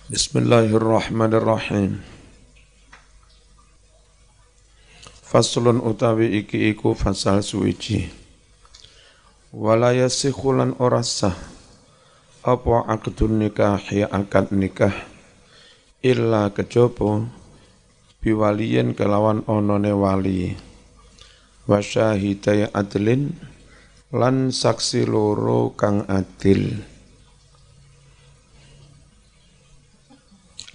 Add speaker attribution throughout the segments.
Speaker 1: Bismillahirrahmanirrahim. Faslun utawi iki iku fasal suwiji. Wala yasikhu lan ora sah apa aqdun nikahi akad nikah illa kejaba biwaliyin kelawan onone wali wa syahidai adlin lan saksi loro kang adil.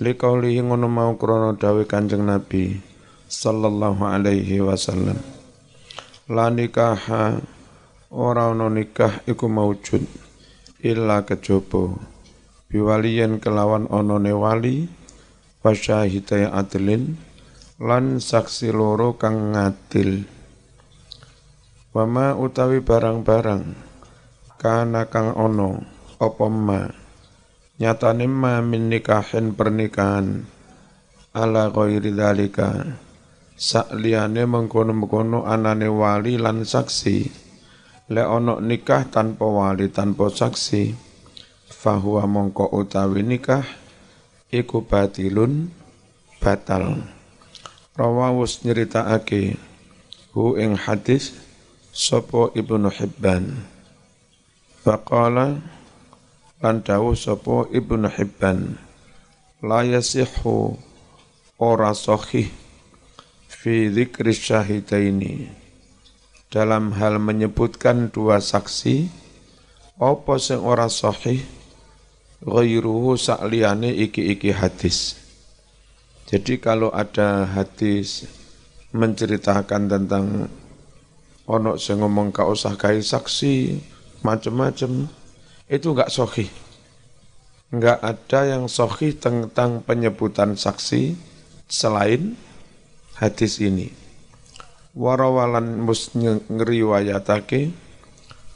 Speaker 1: Liqaulihi ngono mau krana dawuh Kanjeng Nabi sallallahu alaihi wasallam. La nikaha ora ana nikah iku maujud illa kejaba biwaliyen kelawan onone wali wa syahidai adlin lan saksi loro kang ngadil. Wama utawi barang-barang kana kang ono apa ma nyatane ma min nikahin pernikahan ala ghairi dzalika sakliyane mengkono-mengkono anane wali lan saksi le ono nikah tanpa wali tanpa saksi fahuwa mongko utawi nikah iku batilun batal. Rawahus nyeritakake hu ing hadis sapa Ibnu Hibban faqala lan dawuh sapa Ibnu Hibban la yasihhu ora sahih fi dzikri syahidaini dalam hal menyebutkan dua saksi apa sing ora sahih ghairuhu sakliyane iki hadis. Jadi kalau ada hadis menceritakan tentang ono sing ngomong ka usah gawe saksi macam-macam itu enggak sahih. Enggak ada yang sahih tentang penyebutan saksi selain hadis ini. Warawalan ngriwayatake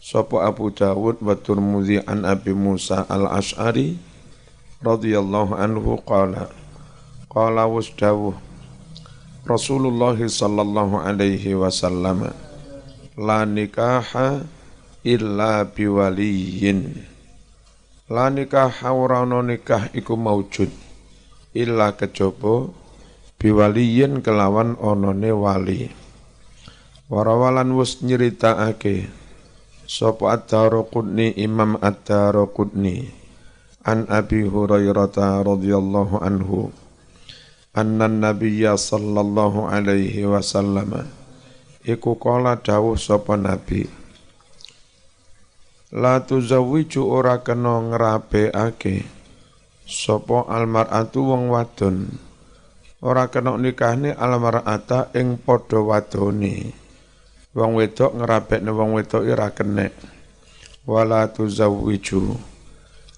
Speaker 1: sapa Abu Dawud wa Tirmidzi an Abi Musa al-Asy'ari radhiyallahu anhu qala wasdawuh Rasulullah sallallahu alaihi wasallam la nikaha illa biwaliyin. La nikah ora ana nikah iku maujud illa kejaba biwaliyin kelawan onone wali. Warawalan wus nyeritakake sapa Ad-Daraqutni Imam Ad-Daraqutni an Abi Hurairah radhiyallahu anhu anna nabiyya sallallahu alaihi wasallam iku kala dawuh sapa nabi la tuzawwiju ora kena ngrabeake sapa almar'atu wong wadon ora kena nikahne almar'ata ing padha wadone wong wedok ngrabekne wong wedok ora kenek wala tuzawwiju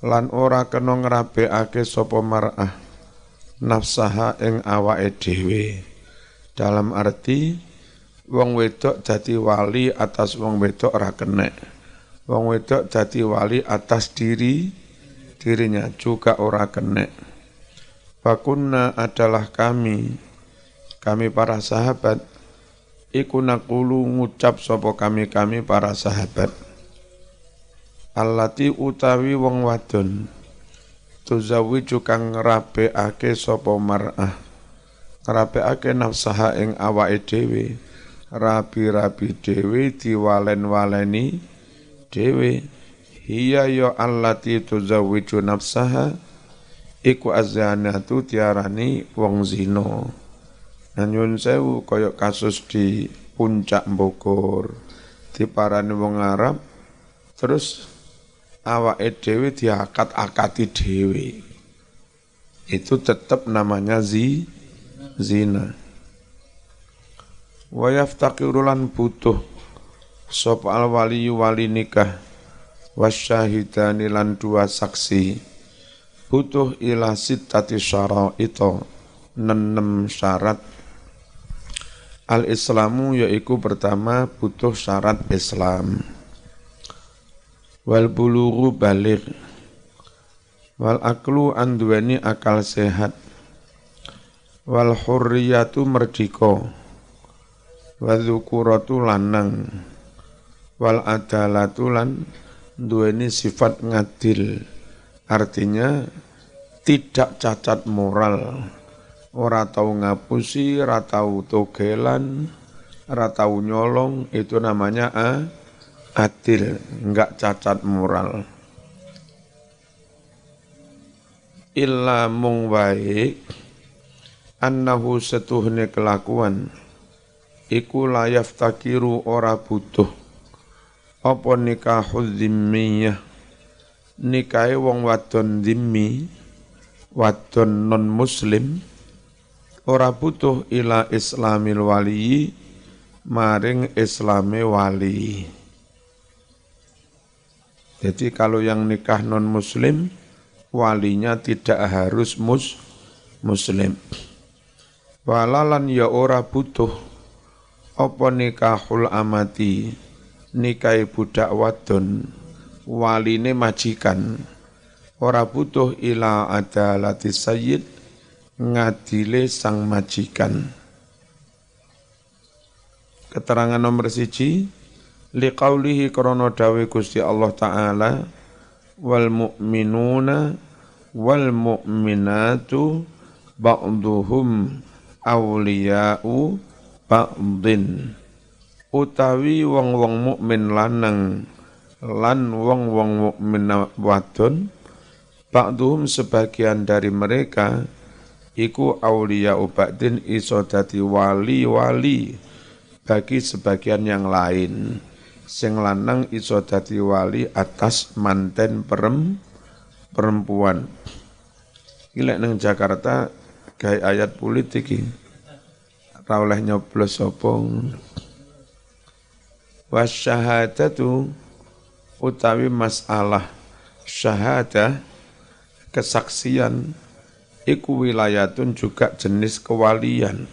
Speaker 1: lan ora kena ngrabekake sapa mar'ah nafsaha ing awake dhewe dalam arti wong wedok dadi wali atas wong wedok ora kenek. Wong wedok dadi wali atas dirinya juga ora kenek. Fakunna adalah kami para sahabat iku naqulu ngucap sapa kami para sahabat allati utawi wong wadon tuzawwiju kang ngrabeake sapa mar'ah ngrabeake nafsaha ing awake dhewe rabi-rabi dhewe diwalen-waleni dewe hiya ya allati tuzawwiju nafsaha iku azanatu tiarani wong zina. Nyun sewu kaya kasus di Puncak Bogor diparani wong Arab terus awake dhewe diakat-akati dhewe itu tetap namanya zina. Wa yaftaqirulan butuh sapa al-wali wali nikah wasyahidani lan dua saksi butuh ila sittati syara'ita 6 syarat. Al-Islamu yaiku pertama butuh syarat Islam wal bulughu baligh wal aklu anduweni akal sehat wal hurriyatu merdika wa dzukuratu lanang wal adalatu lan duweni sifat ngadil. Artinya tidak cacat moral, ora tau ngapusi, ora tau togelan, ora tau nyolong, itu namanya adil, enggak cacat moral. Illa mung wae annahu setuhne kelakuan iku layaf takiru ora butuh apa nikahul zimmiyah nikahe wong wadon zimmi wadon non muslim ora butuh ila islamil wali maring islame wali. Jadi kalau yang nikah non muslim walinya tidak harus muslim. Walalan ya ora butuh apa nikahul amati nikahe budak wadon waline majikan ora butuh ila adalati sayyid ngadile sang majikan. Keterangan nomor 1 liqaulihi krana dawe Gusti Allah taala wal mu'minuna wal mu'minatu ba'duhum awliya'u ba'din utawi wong-wong mukmin lanang lan wong-wong mukmin wadon ba'duhum sebagian dari mereka iku awliya'u ba'din iso dadi wali-wali bagi sebagian yang lain. Sing lanang iso dadi wali atas manten perempuan. Iki lek nang Jakarta gawe ayat politik iki. Ora oleh nyoblos sapa. Wasyahadatu utawi masalah syahadah kesaksian iku wilayatun juga jenis kewalian.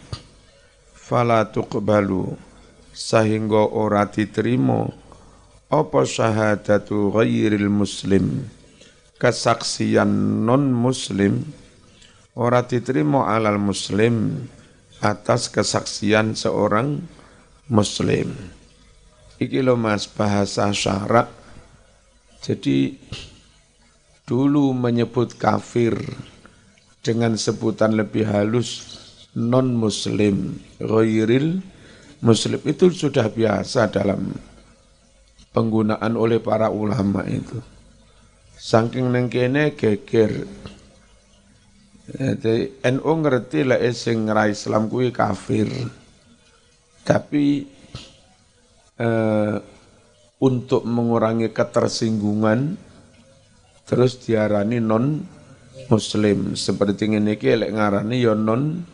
Speaker 1: Fala tuqbalu sehingga ora diterima apa syahadatu ghairil muslim kesaksian non muslim ora diterima alal muslim atas kesaksian seorang muslim. Iki lho Mas bahasa syarak. Jadi dulu menyebut kafir dengan sebutan lebih halus non muslim, ghairil muslim itu sudah biasa dalam penggunaan oleh para ulama itu. Saking neng kene geger. Jadi NU ngerti lah sing ra Islam kuwi kafir. Tapi untuk mengurangi ketersinggungan terus diarani non muslim. Seperti ngene iki lek ngarani ya non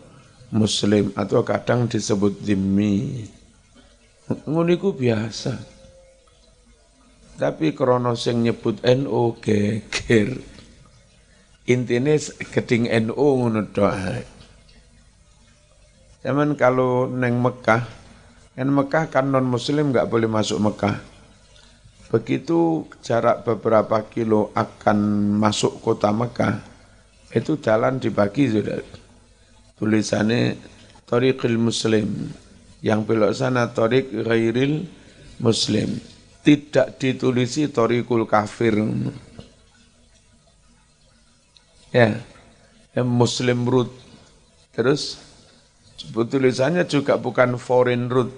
Speaker 1: muslim atau kadang disebut zimmi. Ngono iku biasa. Tapi krana sing nyebut NU geger. Intine geding NU ngono tok. Zaman kalau neng Mekah, kan non muslim enggak boleh masuk Mekah. Begitu jarak beberapa kilo akan masuk kota Mekah, itu jalan dibagi sudah. Tulisannya Thariqil Muslim, yang belok sana Thariq Ghairil Muslim. Tidak ditulisi Thariqul Kafir. Ya, Muslim route. Terus tulisannya juga bukan foreign route,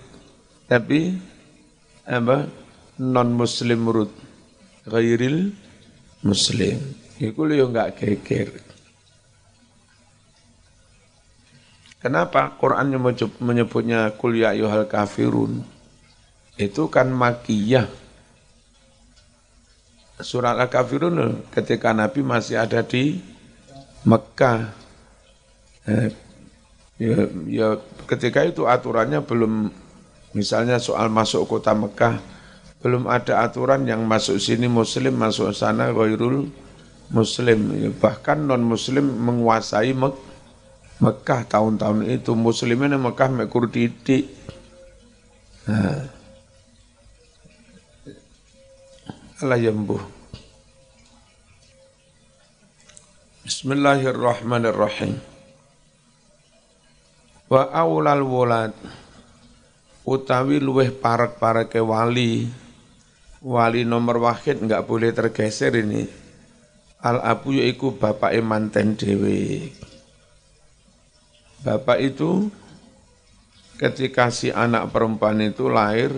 Speaker 1: tapi non-Muslim route. Ghairil Muslim. Iku lho enggak geger. Kenapa Quran menyebutnya Qul ya ayyuhal kafirun? Itu kan makiyah. Surat Al-Kafirun ketika Nabi masih ada di Mekah. Ya ketika itu aturannya belum, misalnya soal masuk kota Mekah, belum ada aturan yang masuk sini muslim, masuk sana ghairul muslim. Bahkan non-muslim menguasai Mekah tahun-tahun itu, muslimin Mekah mekur didik. Allah yambuh. Bismillahirrahmanirrahim. Wa aulal wulad utawi luweh parek-pareke wali nomor wahid enggak boleh tergeser ini. Al-abu yaiku bapake manten dhewe. Bapak itu ketika si anak perempuan itu lahir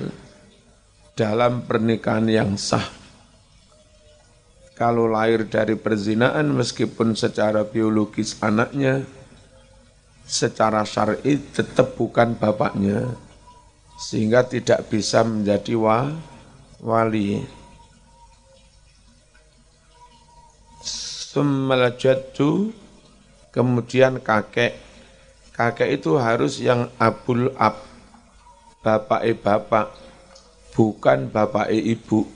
Speaker 1: dalam pernikahan yang sah. Kalau lahir dari perzinaan meskipun secara biologis anaknya, secara syar'i tetap bukan bapaknya, sehingga tidak bisa menjadi wali. Summal jaddu, kemudian kakek. Kakek itu harus yang abul ab, bapak, bukan bapak ibu.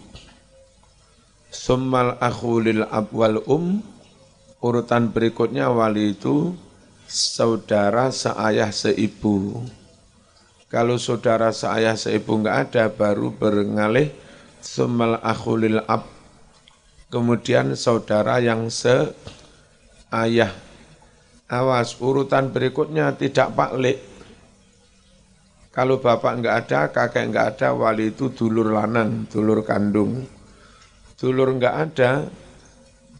Speaker 1: Summal akhulil ab wal urutan berikutnya wali itu saudara seayah seibu. Kalau saudara seayah seibu enggak ada, baru berngalih summal akhulil ab, kemudian saudara yang seayah. Awas, urutan berikutnya tidak paklik. Kalau bapak enggak ada, kakek enggak ada, wali itu dulur lanang, dulur kandung. Dulur enggak ada,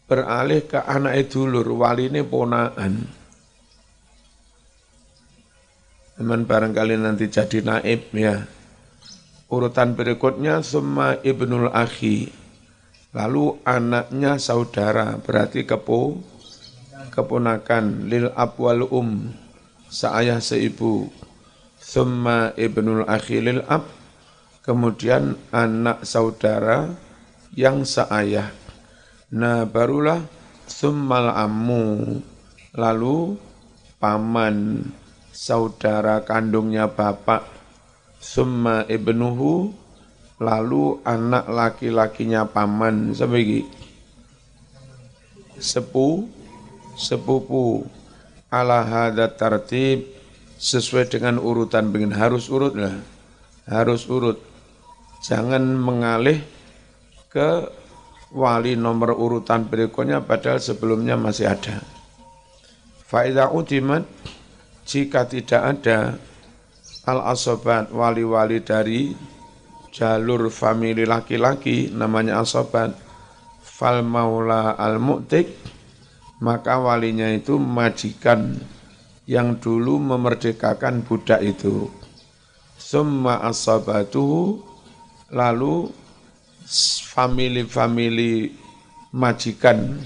Speaker 1: beralih ke anak dulur, wali ini ponaan. Teman barangkali nanti jadi naib ya. Urutan berikutnya summa ibnul akhi. Lalu anaknya saudara, berarti keponakan lil ab wal seayah seibu. Summa ibnul akhi lil ab, kemudian anak saudara yang seayah. Nah barulah summal ammu, lalu paman saudara kandungnya bapak. Summa ibnuhu, lalu anak laki-lakinya paman. Sebagai sepupu ala hadza tartib, sesuai dengan urutan, begini harus urut lah, harus urut. Jangan mengalih ke wali nomor urutan berikutnya padahal sebelumnya masih ada. Fa idza utimat, jika tidak ada al-asobat, wali-wali dari jalur famili laki-laki namanya asobat, fal maula al-mu'tik, maka walinya itu majikan yang dulu memerdekakan budak itu. Summa asobatuhu, lalu famili-famili majikan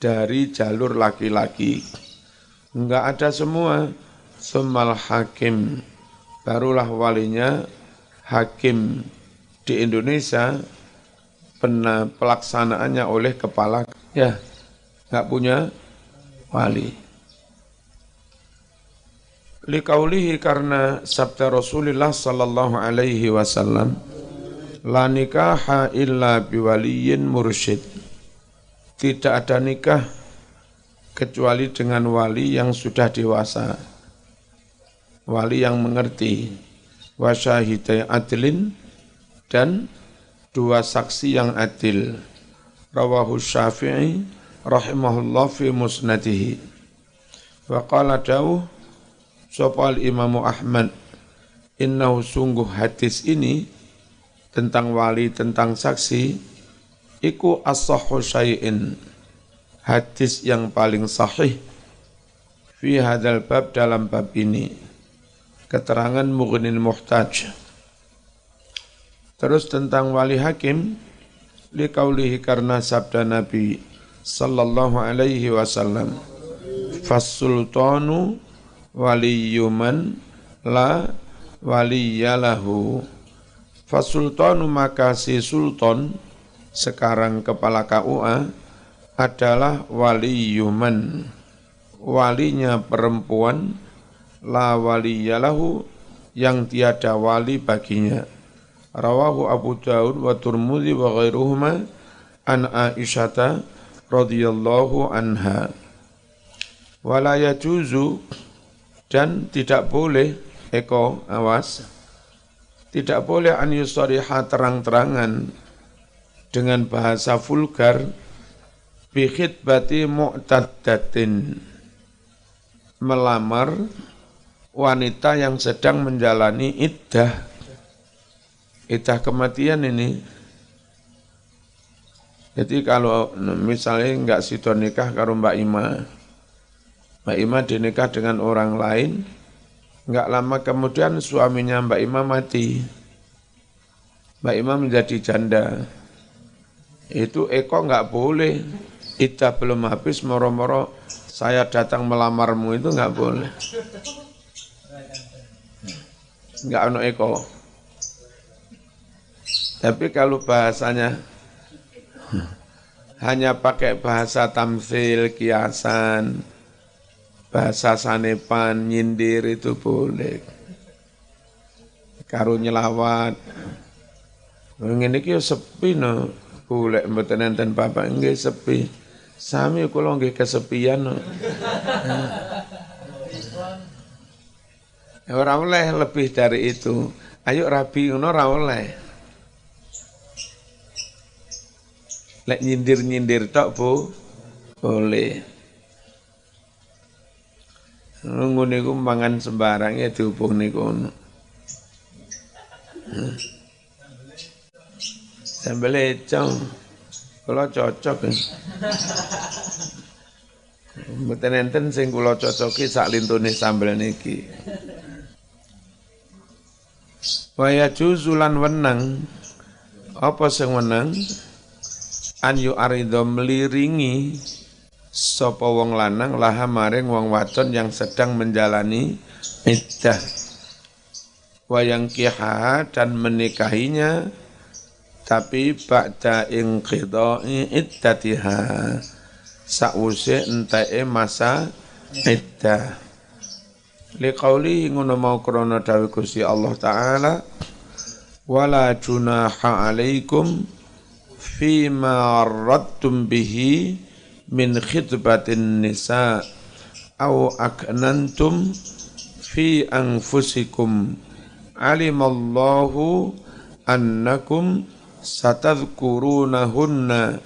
Speaker 1: dari jalur laki-laki. Enggak ada semua. Summal hakim, barulah walinya hakim di Indonesia, pelaksanaannya oleh kepala, ya enggak punya wali. Liqaulihi, karena sabda Rasulullah sallallahu alaihi wasallam, la nikaha illa biwaliyin mursyid, tidak ada nikah kecuali dengan wali yang sudah dewasa, wali yang mengerti, wa syahidai adlin, dan dua saksi yang adil. Rawahu Syafi'i rahimahullah fi musnadihi. Wa qala dawuh sapa Imamu Ahmad, innahu sungguh hadis ini tentang wali, tentang saksi, iku as-sahhu syai'in, hadis yang paling sahih fi hadzal bab, dalam bab ini, keterangan Mughnil Muhtaj. Terus tentang wali hakim, liqaulihi, karena sabda Nabi sallallahu alaihi wasallam, fas-sultanu waliyuman la waliyalahu. Fasultanu, maka si sultan, sekarang kepala KUA, adalah waliyuman, walinya perempuan, la waliyalahu, yang tiada wali baginya. Rawahu Abu Daud wa Tirmidzi wa ghairuhuma an Aisyata radhiyallahu anha. Wala yajuzu, dan tidak boleh, awas, tidak boleh an yusariha, terang-terangan dengan bahasa vulgar, bi khitbati mu'taddatin, melamar wanita yang sedang menjalani iddah kematian ini. Jadi kalau misalnya enggak sido nikah karo Mbak Ima dinikah dengan orang lain, enggak lama kemudian suaminya Mbak Ima mati. Mbak Ima menjadi janda. Itu Eko enggak boleh, iddah belum habis moro-moro saya datang melamarmu, itu enggak boleh. Enggak ono Eko. Tapi kalau bahasanya hanya pakai bahasa tamsil, kiasan, bahasa sanepan, nyindir itu boleh. Karo nyelawat. Ngene iki yo sepi no. Golek mboten enten bapak nggih sepi. Sami kula nggih kesepian no. Ora oleh lebih dari itu. Ayo rabi ngono ora oleh. Lek nyindir-nyindir tok Bu, boleh. Ngono niku mangan sembarang ya dihubung niku. Sambel econg, kula cocok. Mboten enten sing kula cocoki sak lintune sambel niki. Waya juzulan wenang, apa sing wenang? An yu arido meliringi sapa wong lanang laha maring wong wadon yang sedang menjalani iddah. Wayang kiha dan menikahinya tapi ba'da inqidha'i iddatiha sa'use entae masa iddah. Liqauli ngono mau krana dawuh Gusti Allah taala wala junaha alaikum fima arradtum bihi min khidbatin nisa aw aknantum fi anfusikum alimallahu annakum satadhkurunahunna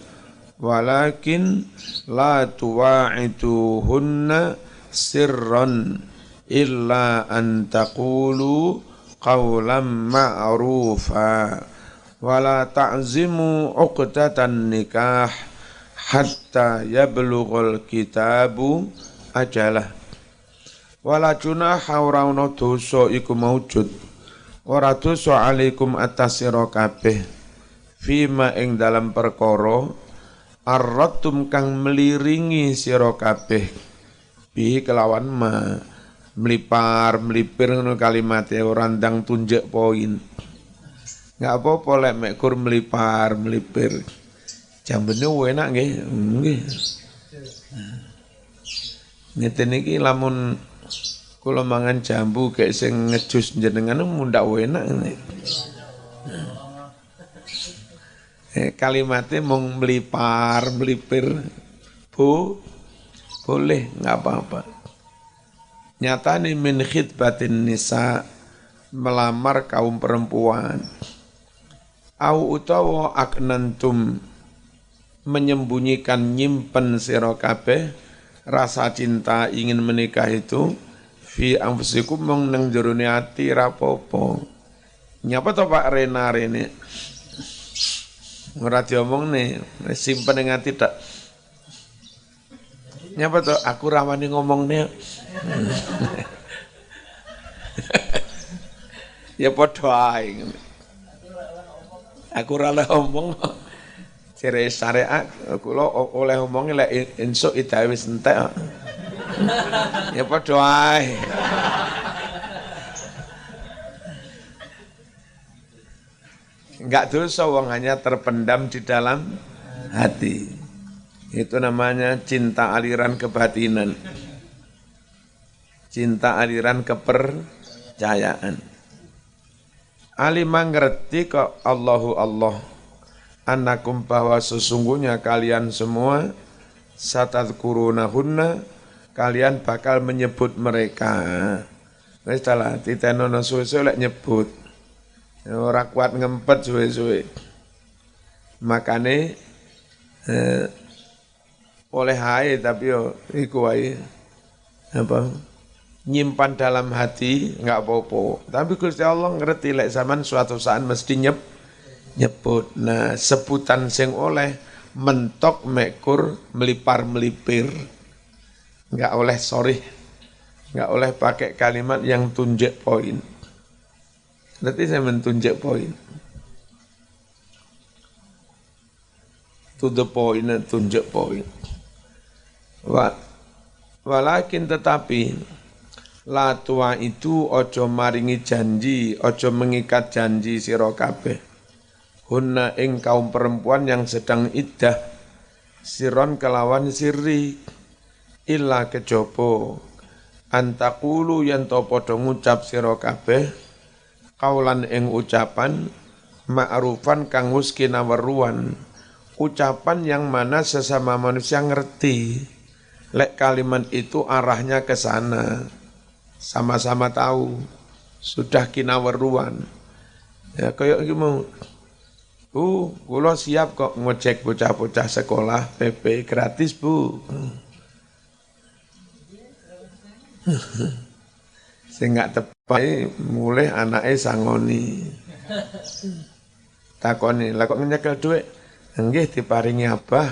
Speaker 1: walakin la tuwa'iduhunna sirran illa an taqulu qawlan ma'rufa wala ta'zimu uqdatan nikah hatta yablughul kitabu ajalah. Wala junaha ora ana dosa iku maujud ora dosa alaikum atas sira kabeh fima ing dalam perkara arratum kang meliringi sira kabeh bi kelawan ma melipar melipir ngono kalimate ora ndang tunjuk poin. Enggak apa-apa lek mek kur melipar melipir. Jambene enak nggih. Nggih. Ngeten iki lamun kula mangan jambu kayak sing ngejus jenengan mundak enak ngene. Kalimatnya mung melipar melipir. Bu boleh enggak apa-apa. Nyatane min khidbatin nisa melamar kaum perempuan. Au utawa aknantum menyembunyikan nyimpen sira kabeh rasa cinta ingin menikah itu fi anfusikum mong nang jerone ati rapopo. Nyapa to Pak Rena rene? Ora diomongne, simpen ing ati tak. Nyapa to aku rawani ngomongne. Ya padha ae. Aku ora oleh omong. Ciri syariat kula oleh omong lek insuk idahe wis entek. Ya padha ae. Enggak dosa wong hanya terpendam di dalam hati. Itu namanya cinta aliran kebatinan. Cinta aliran kepercayaan. Alimah ngerti kok Allahu Allah annakum bahwa sesungguhnya kalian semua satadhkurunahunna kalian bakal menyebut mereka. Wis dalah titenono suwe-suwe lek nyebut. Ora kuat ngempet suwe-suwe. Makane oleh hae tapi yo iku wae apa nyimpan dalam hati enggak apa-apa. Tapi Gusti Allah ngerti lek zaman suatu saat mesti nyebut. Nah, sebutan sing oleh mentok mekur melipar-melipir. Enggak oleh sorry. Enggak oleh pakai kalimat yang tunjuk poin. Berarti saya mentunjuk poin. To the point, tunjuk poin. Walakin tetapi la tua itu ojo maringi janji, ojo mengikat janji sira kabeh. Hunna ing kaum perempuan yang sedang iddah siron kelawan sirri illa kejopo antakulu yen to padha ngucap sira kabeh kaulan ing ucapan ma'rufan kang wis kinaweruan, ucapan yang mana sesama manusia ngerti. Lek kalimat itu arahnya ke sana, sama-sama tahu, sudah kinaweruan. Ya kayak gimana? Kula siap kok ngecek bocah-bocah sekolah PP gratis, Bu. Sing gak tepat mulai anake sangoni. Takoni, lah kok nyekel dhuwit? Nggih diparingi Abah.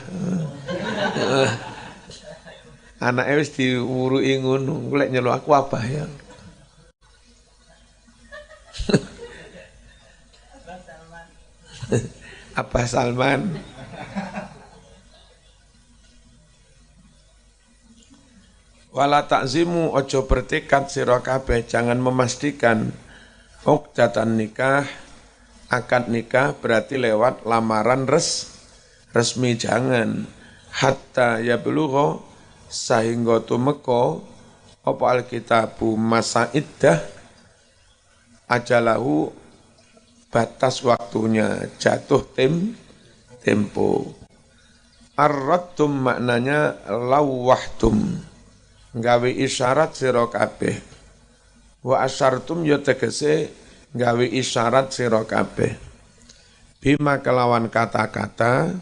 Speaker 1: Anake wis diwuruki ngono, golek nyeluk aku Abah ya. Abah Salman. Wala takzimu ojo bertekad sira kabeh, jangan memastikan uqdatan nikah, akad nikah berarti lewat lamaran resmi, jangan. Hatta ya belugha sehingga tumeka apa alkitabu masa iddah ajalahu batas waktunya jatuh tempo. Arradtum maknanya lawahtum, gawe isyarat sira kabeh. Wa asyartum ya tegese gawe isyarat sira kabeh. Bima kelawan kata-kata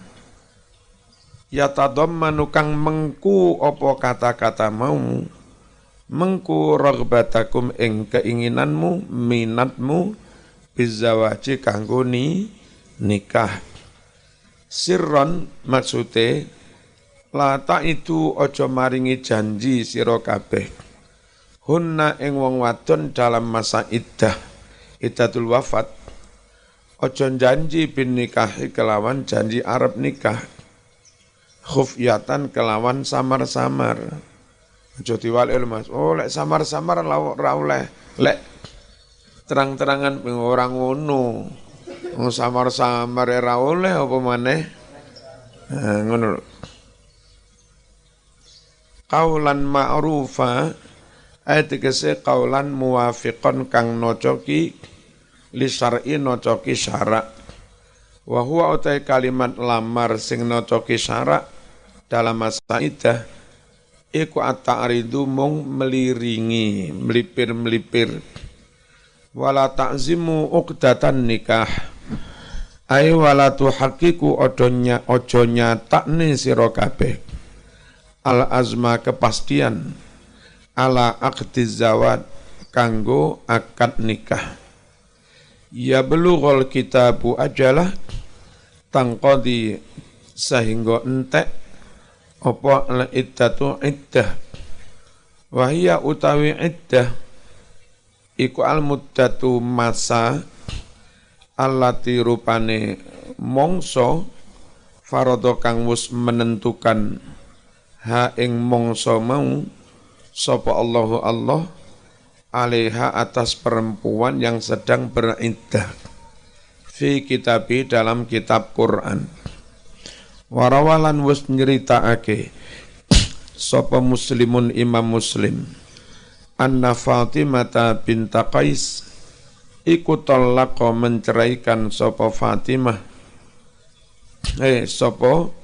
Speaker 1: ya tadammanu kang mengku apa kata-kata mau mengku ragbatakum ing keinginanmu minatmu bizawaji kanggo nikah. Sirron maksude lata itu ojo maringi janji sira kabeh hunna ing wong wadon dalam masa iddatul wafat. Ojo janji bin nikahi kelawan janji arep nikah khufyatan kelawan samar-samar. Ojo diwalil Mas, lek samar-samar ora oleh, lek terang-terangan orang ngono. Samar-samar ora oleh apa maneh. Ngono. Qaulan ma'rufa tegese qaulan muwafiqan kang nocoki li syar'i nocoki syarak. Wa huwa utai kalimat lamar sing nocoki syarak dalam masa iddah iku at-ta'ridu mung meliringi, melipir-melipir. Wala ta'zimu uqdatan nikah ay wala tuhaqiqu ojo nyatakne sira kabeh al azma kepastian ala aqdiz zawad kanggo akad nikah. Ya belughul kitabu ajalah tangqadi sehingga entek apa iddatu iddah wa hiya utawi iddah iku al muddatu masa allati rupane mongso farada kang wis menentukan ha ing mongso mau sapa Allahu Allah alaiha atas perempuan yang sedang beriddah fi kitabi dalam kitab Quran. Warawalan wis nyeritakake sapa muslimun imam muslim anna Fatimah binta Qais iku talaqa menceraikan sapa Fatimah sapa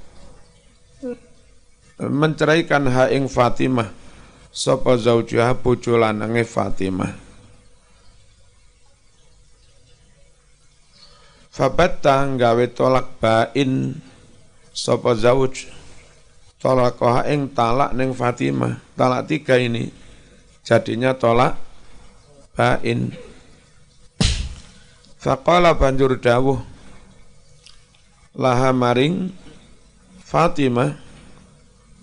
Speaker 1: menceraikan ha ing Fatimah sapa zaujuha bojo lanange Fatimah. Fabatta gawe tolak bain sapa zauj talaqah ing talak ning Fatimah. Talak 3 ini jadinya tolak bain. Faqala banjur dawuh laha maring Fatimah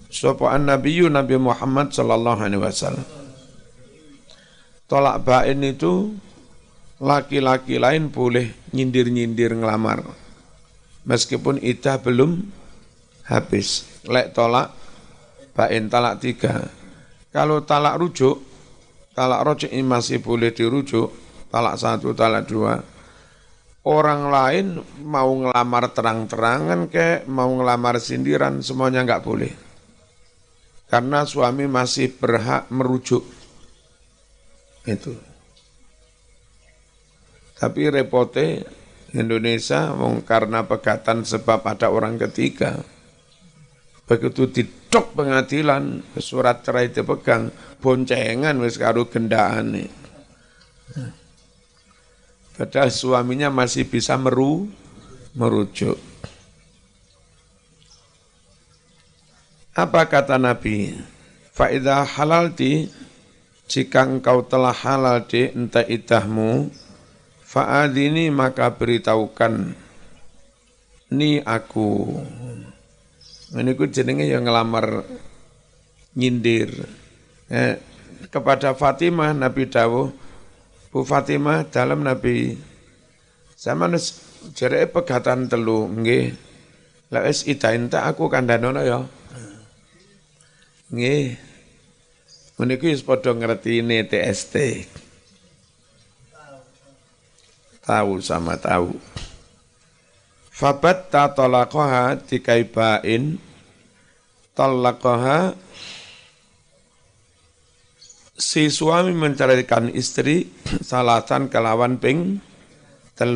Speaker 1: sapa an-nabiyyu Nabi Muhammad sallallahu alaihi wasallam. Tolak bain itu laki-laki lain boleh nyindir-nyindir ngelamar meskipun iddah belum habis. Lek tolak bain talak 3. Kalau talak rujuk, talak roj'i masih boleh dirujuk, talak 1, talak 2. Orang lain mau ngelamar terang-terangan mau ngelamar sindiran, semuanya enggak boleh. Karena suami masih berhak merujuk. Itu. Tapi repote Indonesia karena pegatan sebab ada orang ketiga. Begitu didok pengadilan, surat cerai dipegang, boncengan wis karo gendakane. Padahal suaminya masih bisa merujuk. Apa kata Nabi? Fa'idha halalti, jika engkau telah halal di entah idahmu, fa'adini maka beritahukan, ni aku. Ini ku jenenge yang ngelamar nyindir. Kepada Fatimah Nabi dawuh, Bu Fatimah dalam Nabi zaman jereke pegatan telu nggih. Lah wis idain tak aku kandhanono ya. Nggih. Meniku wis padha ngertine TST. Tahu sama tahu. Fabat ta talaqaha dikaibain talaqaha. Si suami menceraikan istri salatan kelawan ping 3.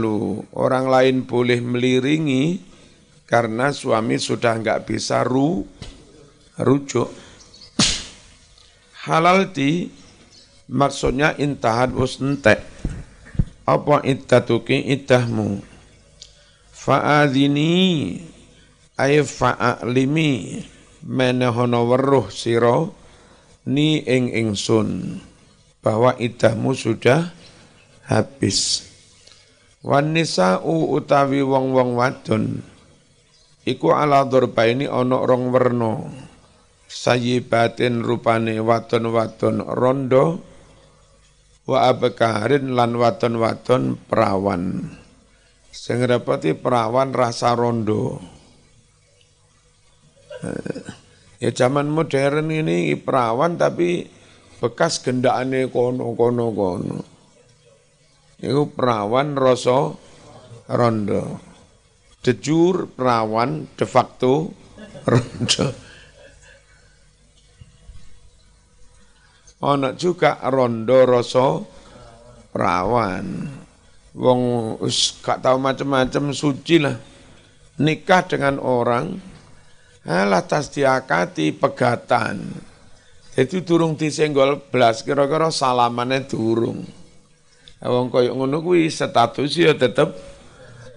Speaker 1: Orang lain boleh meliringi karena suami sudah enggak bisa rujuk. Halalti maksudnya intahat wis entek. Apa iddatuki iddahmu? Fa'adhini ay fa'alimi menehono weruh sira ni ing ingsun bahwa iddahmu sudah habis. Wan nisa'u utawi wong-wong wadon iku ala dzurbaini ana rong werna. Sayyibatin rupane wadon-wadon rondo wa abkarin lan wadon-wadon perawan. Sing rapati perawan rasa rondo. Ya zaman modern ini perawan tapi bekas gendakane kono. Itu perawan rasa rondo. De jure perawan, de facto rondo. Ana juga rondo rasa perawan. Wong gak tahu macam-macam suci lah. Nikah dengan orang lantas diakati pegatan. Jadi durung disenggol blas kira-kira salamane durung. Wong koyo ngono kuwi status ya tetep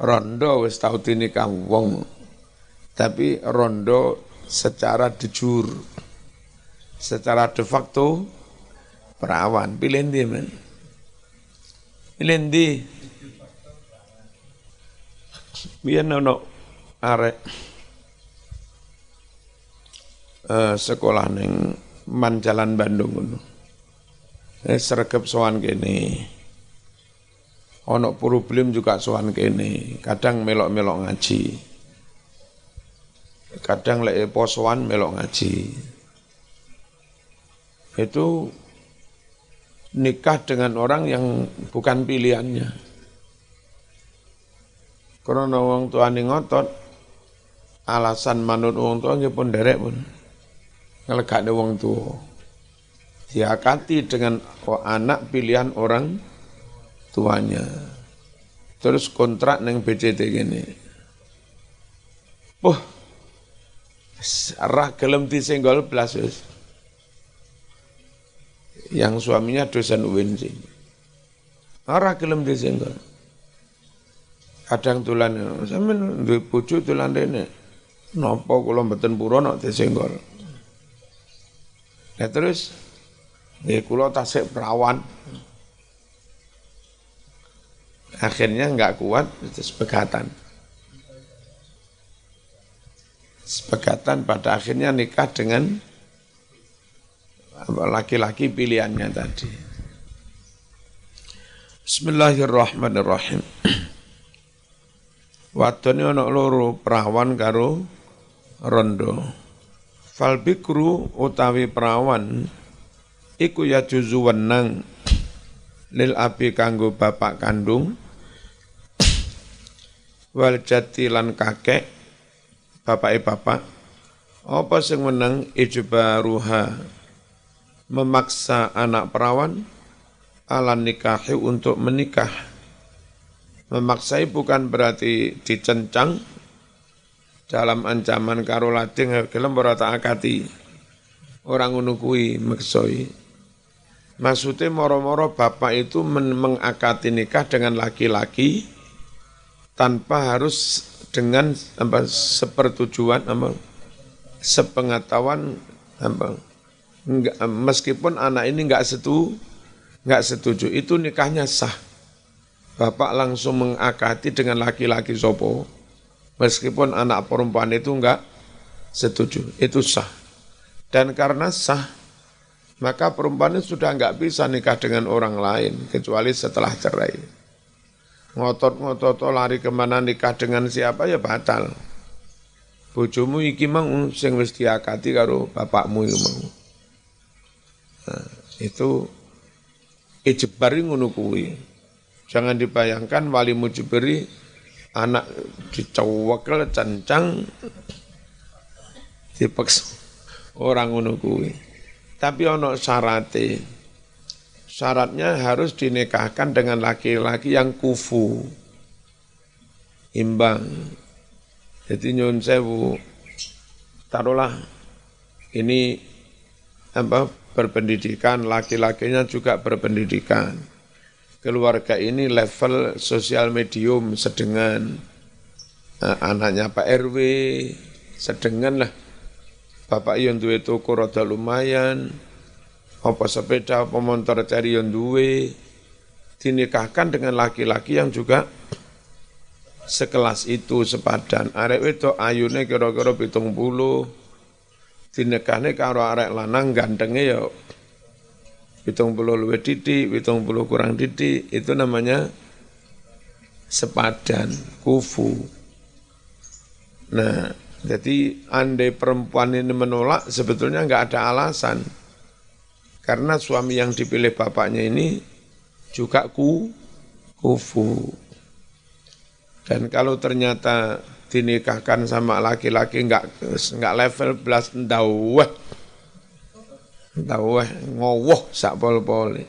Speaker 1: rondo wis tau dinikah wong. Tapi rondo secara de jure. Secara de facto perawan. Pilih ndi men? Pilih ndi? Biyen ono arek sekolah ning Manjalan Bandung ngono. Sregep sowan kene. Ono problem juga sowan kene. Kadang melok-melok ngaji. Kadang lek posoan melok ngaji. Itu nikah dengan orang yang bukan pilihannya. Karena wong tuane ngotot, alasan manut wong tua nggih pun derek pun. Ngelegakne wong tua. Diakati dengan anak pilihan orang tuanya. Terus kontrak neng BCT gini. Rah gelem disenggol blas wis. Yang suaminya dosen UIN sih. Rah gelem disenggol. Kadang tulan sampeyan duwe bojo tulan rene. Napa kula mboten purun nek disenggol. Ya terus, kula tasik perawan. Akhirnya enggak kuat, terus pegatan. sepegatan pada akhirnya nikah dengan laki-laki pilihannya tadi. Bismillahirrahmanirrahim. Wadone ana loro, perawan karo rondo. Fal bikru utawi perawan iku ya juzu wenang lil abi kanggo bapak kandung wal jati lan kakek bapake bapak apa sing menang ijbaruha memaksa anak perawan ala nikahi untuk menikah. Memaksai bukan berarti dicencang dalam ancaman karo lading gelem ora tak akati. Orang ngono kuwi maksoi. Maksudnya moro-moro bapak itu mengakati nikah dengan laki-laki tanpa harus dengan sepertujuan sepengetahuan meskipun anak ini enggak setuju itu nikahnya sah. Bapak langsung mengakati dengan laki-laki sopo meskipun anak perempuan itu enggak setuju, itu sah. Dan karena sah maka perempuan itu sudah enggak bisa nikah dengan orang lain kecuali setelah cerai. Ngotot-ngotot lari kemana nikah dengan siapa ya batal. Bojomu iki mang sing wis diakati karo bapakmu iki mang. Nah, itu ijbari ngono kuwi. Jangan dibayangkan wali mujbiri anak dicewekel cancang dipaksa orang ngono kuwi. Tapi ono syarate. Syaratnya harus dinikahkan dengan laki-laki yang kufu. Imbang. Jadi nyun sewu taruhlah ini berpendidikan, laki-lakinya juga berpendidikan. Keluarga ini level sosial medium sedengan, anaknya Pak RW sedengan lah, bapak yang duwe toko rada lumayan, apa sepeda, apa motor cari yang duwe, dinikahkan dengan laki-laki yang juga sekelas itu sepadan. Arek wedok ayune kira-kira 70, dinikahne karo arek lanang gantenge ya 70 luwih titik, 70 kurang titik, itu namanya sepadan, kufu. Nah, jadi andai perempuan ini menolak, sebetulnya enggak ada alasan. Karena suami yang dipilih bapaknya ini juga kufu. Dan kalau ternyata dinikahkan sama laki-laki enggak level belas ndawah ngowoh sak pol-pole.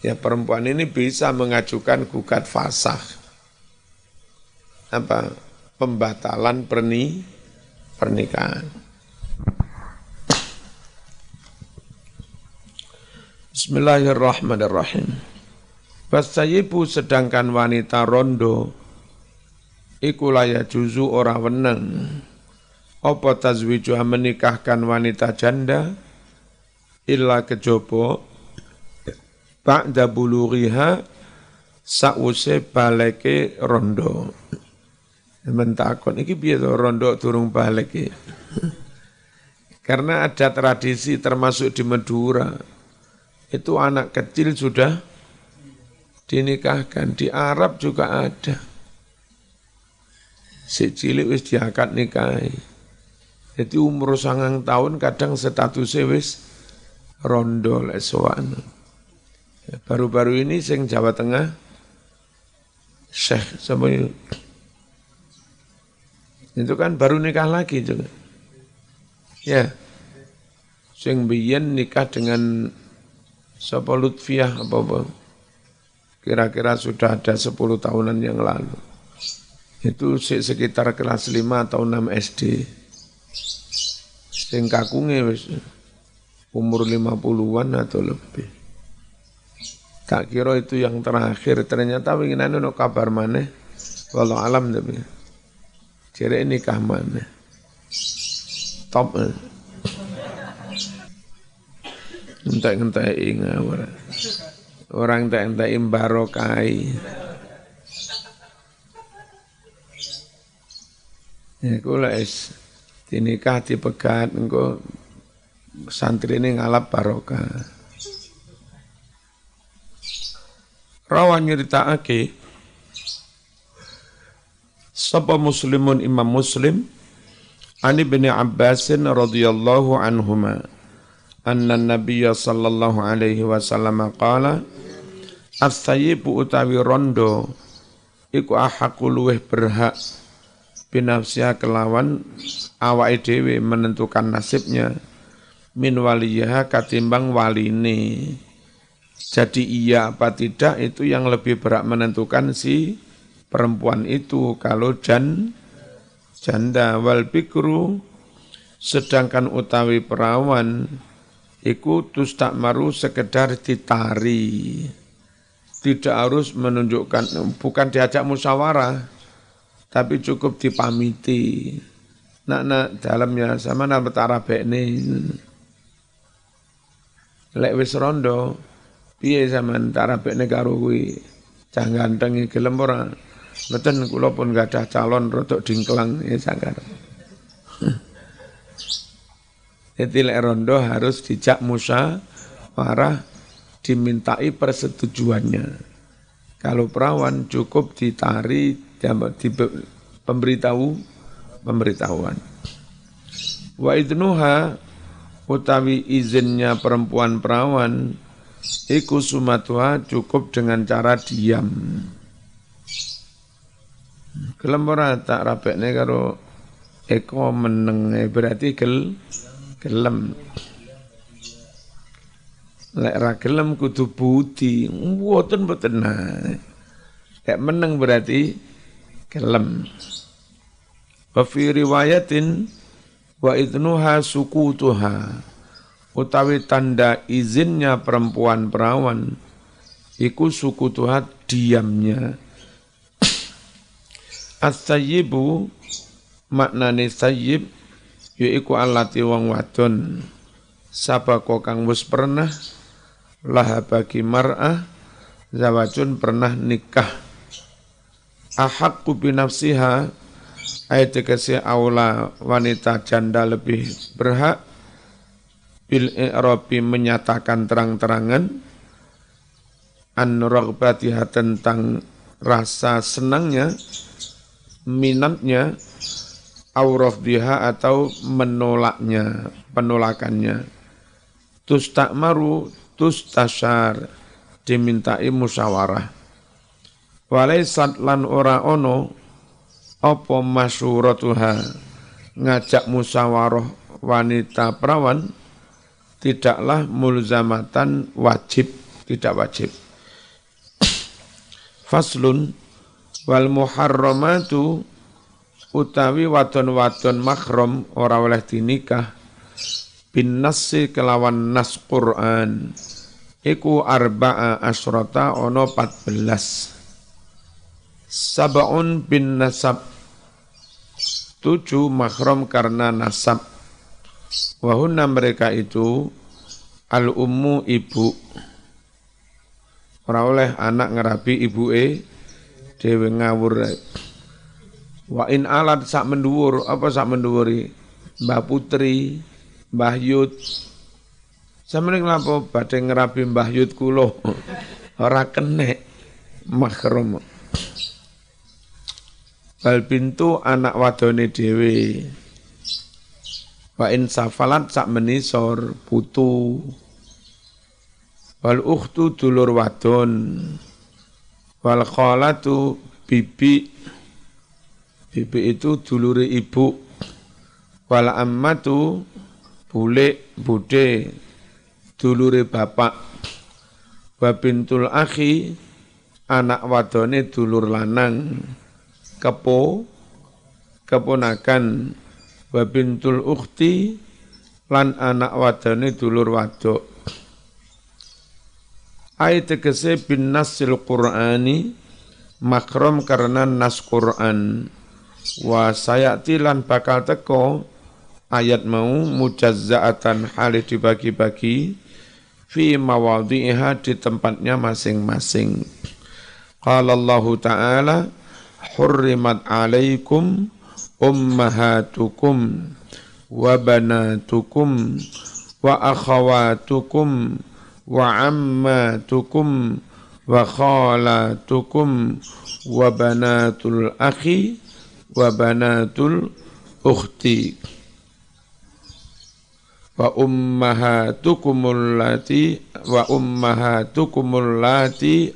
Speaker 1: Ya perempuan ini bisa mengajukan gugat fasakh. Pembatalan pernikahan. Bismillahirrahmanirrahim. Wasayyibu sedangkan wanita rondo iku laya juzu ora weneng apa tazwiju menikahkan wanita janda illa kejaba ba'da bulughiha sa'use baleke rondo. Mentakon iki piye to rondo durung balik iki? Karena ada tradisi termasuk di Madura itu anak kecil sudah dinikahkan, di Arab juga ada. Si cilik wis diakad nikahi. Jadi umur 9 tahun kadang statusnya wis rondo lesoan. Baru-baru ini sing Jawa Tengah Syekh sama itu kan baru nikah lagi juga. Ya. Sing biyen nikah dengan sapa Lutfiah apa-apa. Kira-kira sudah ada 10 tahunan yang lalu. Itu sekitar kelas 5 atau 6 SD. Sing kakunge wis umur 50-an atau lebih. Tak kira itu yang terakhir, ternyata winginane ono kabar maneh. Wallahu alam tapi. Jere nikah maneh. Top. Entek-entek ngawur. Orang entek-entek barokai. Ya kula dinikah dipegat engko santri ini ngalap barokah. Rawan nyeritakake sapa Muslimun Imam Muslim Ani bin Abbasin radhiyallahu anhuma anna Nabiyya sallallahu alaihi wasallam qala as-sayyibu utawi rondo iku ahaqu luweh berhak binafsiha kelawan awake dhewe menentukan nasibnya min waliyaha katimbang waline. Jadi iya apa tidak itu yang lebih berhak menentukan si perempuan itu kalau janda wal bikru sedangkan utawi perawan iku tustakmaru sekedar ditari. Tidak harus menunjukkan, bukan diajak musyawarah, tapi cukup dipamiti. Nak dalamnya sama nak betarabek nih. Lek wis rondo, piye sampean tarabekne karo kuwi? Cah ganteng iki gelem ora? Mboten kula pun gadah calon rodok dingklang ya sakar. Jadi lek rondo harus dijak musyawarah, dimintai persetujuannya. Kalau perawan cukup ditari, di pemberitahuan. Wa idnuha utawi izinnya perempuan perawan iku sumatuha cukup dengan cara diam. Gelem ora tak rabekne karo Eko meneng berarti gelem. Lek ra gelem kudu budi, mboten Lek meneng berarti gelem. Wa fi riwayatin wa idnuha sukutuha utawi tanda izinnya perempuan perawan iku sukutuha diamnya. As-sayyibu maknane sayyib yaiku allati wong wadon sabako kang wis pernah laha bagi mar'ah zawajun pernah nikah ahaqqu binafsiha ayat tegese aula wanita janda lebih berhak bil i'rabi menyatakan terang-terangan an raghbatiha tentang rasa senangnya minatnya aurafdiha atau penolakannya tustakmaru tustasyar dimintai musyawarah walaisat lan ora ono apa masyuratuha ngajak musyawarah wanita perawan tidaklah mulzamatan wajib, tidak wajib. Faslun wal muharramatu utawi wadon-wadon mahram ora oleh dinikah bin nassi kelawan nas Qur'an iku arba'a asyrata ono 14 sab'un bin nasab 7 mahram karena nasab wahunna mereka itu al ummu ibu ora oleh anak ngerabi ibuke dhewe ngawur. Wa in alat sak menduwur, apa sak menduwuri? Mbah Putri, Mbah Yud. Sampeyan nglapo badhe ngerabi Mbah Yud kula. Ora kenek mahram. Bal bintu anak wadone dhewe. Wa in safalat sak menisor putu. Wal ukhtu dulur wadon. Wal khalatu bibi itu dulure ibu. Wal ammatu bude dulure bapak. Wa bintul akhi anak wadone dulur lanang. Keponakan. Wa bintul ukhti lan anak wadone dulur wadok. Ayat tegese bin nasil Qur'ani makrom karena nas Qur'an wa sayati lan bakal teko ayat mau mujazza'atan halih dibagi-bagi fi mawadhi'iha di tempatnya masing-masing. Qala Allah Ta'ala hurrimat alaikum ummahatukum wa banatukum wa akhawatukum wa ammatukum wa khalatukum wa banatul akhi wa banatul ukhti wa ummahatukumul lati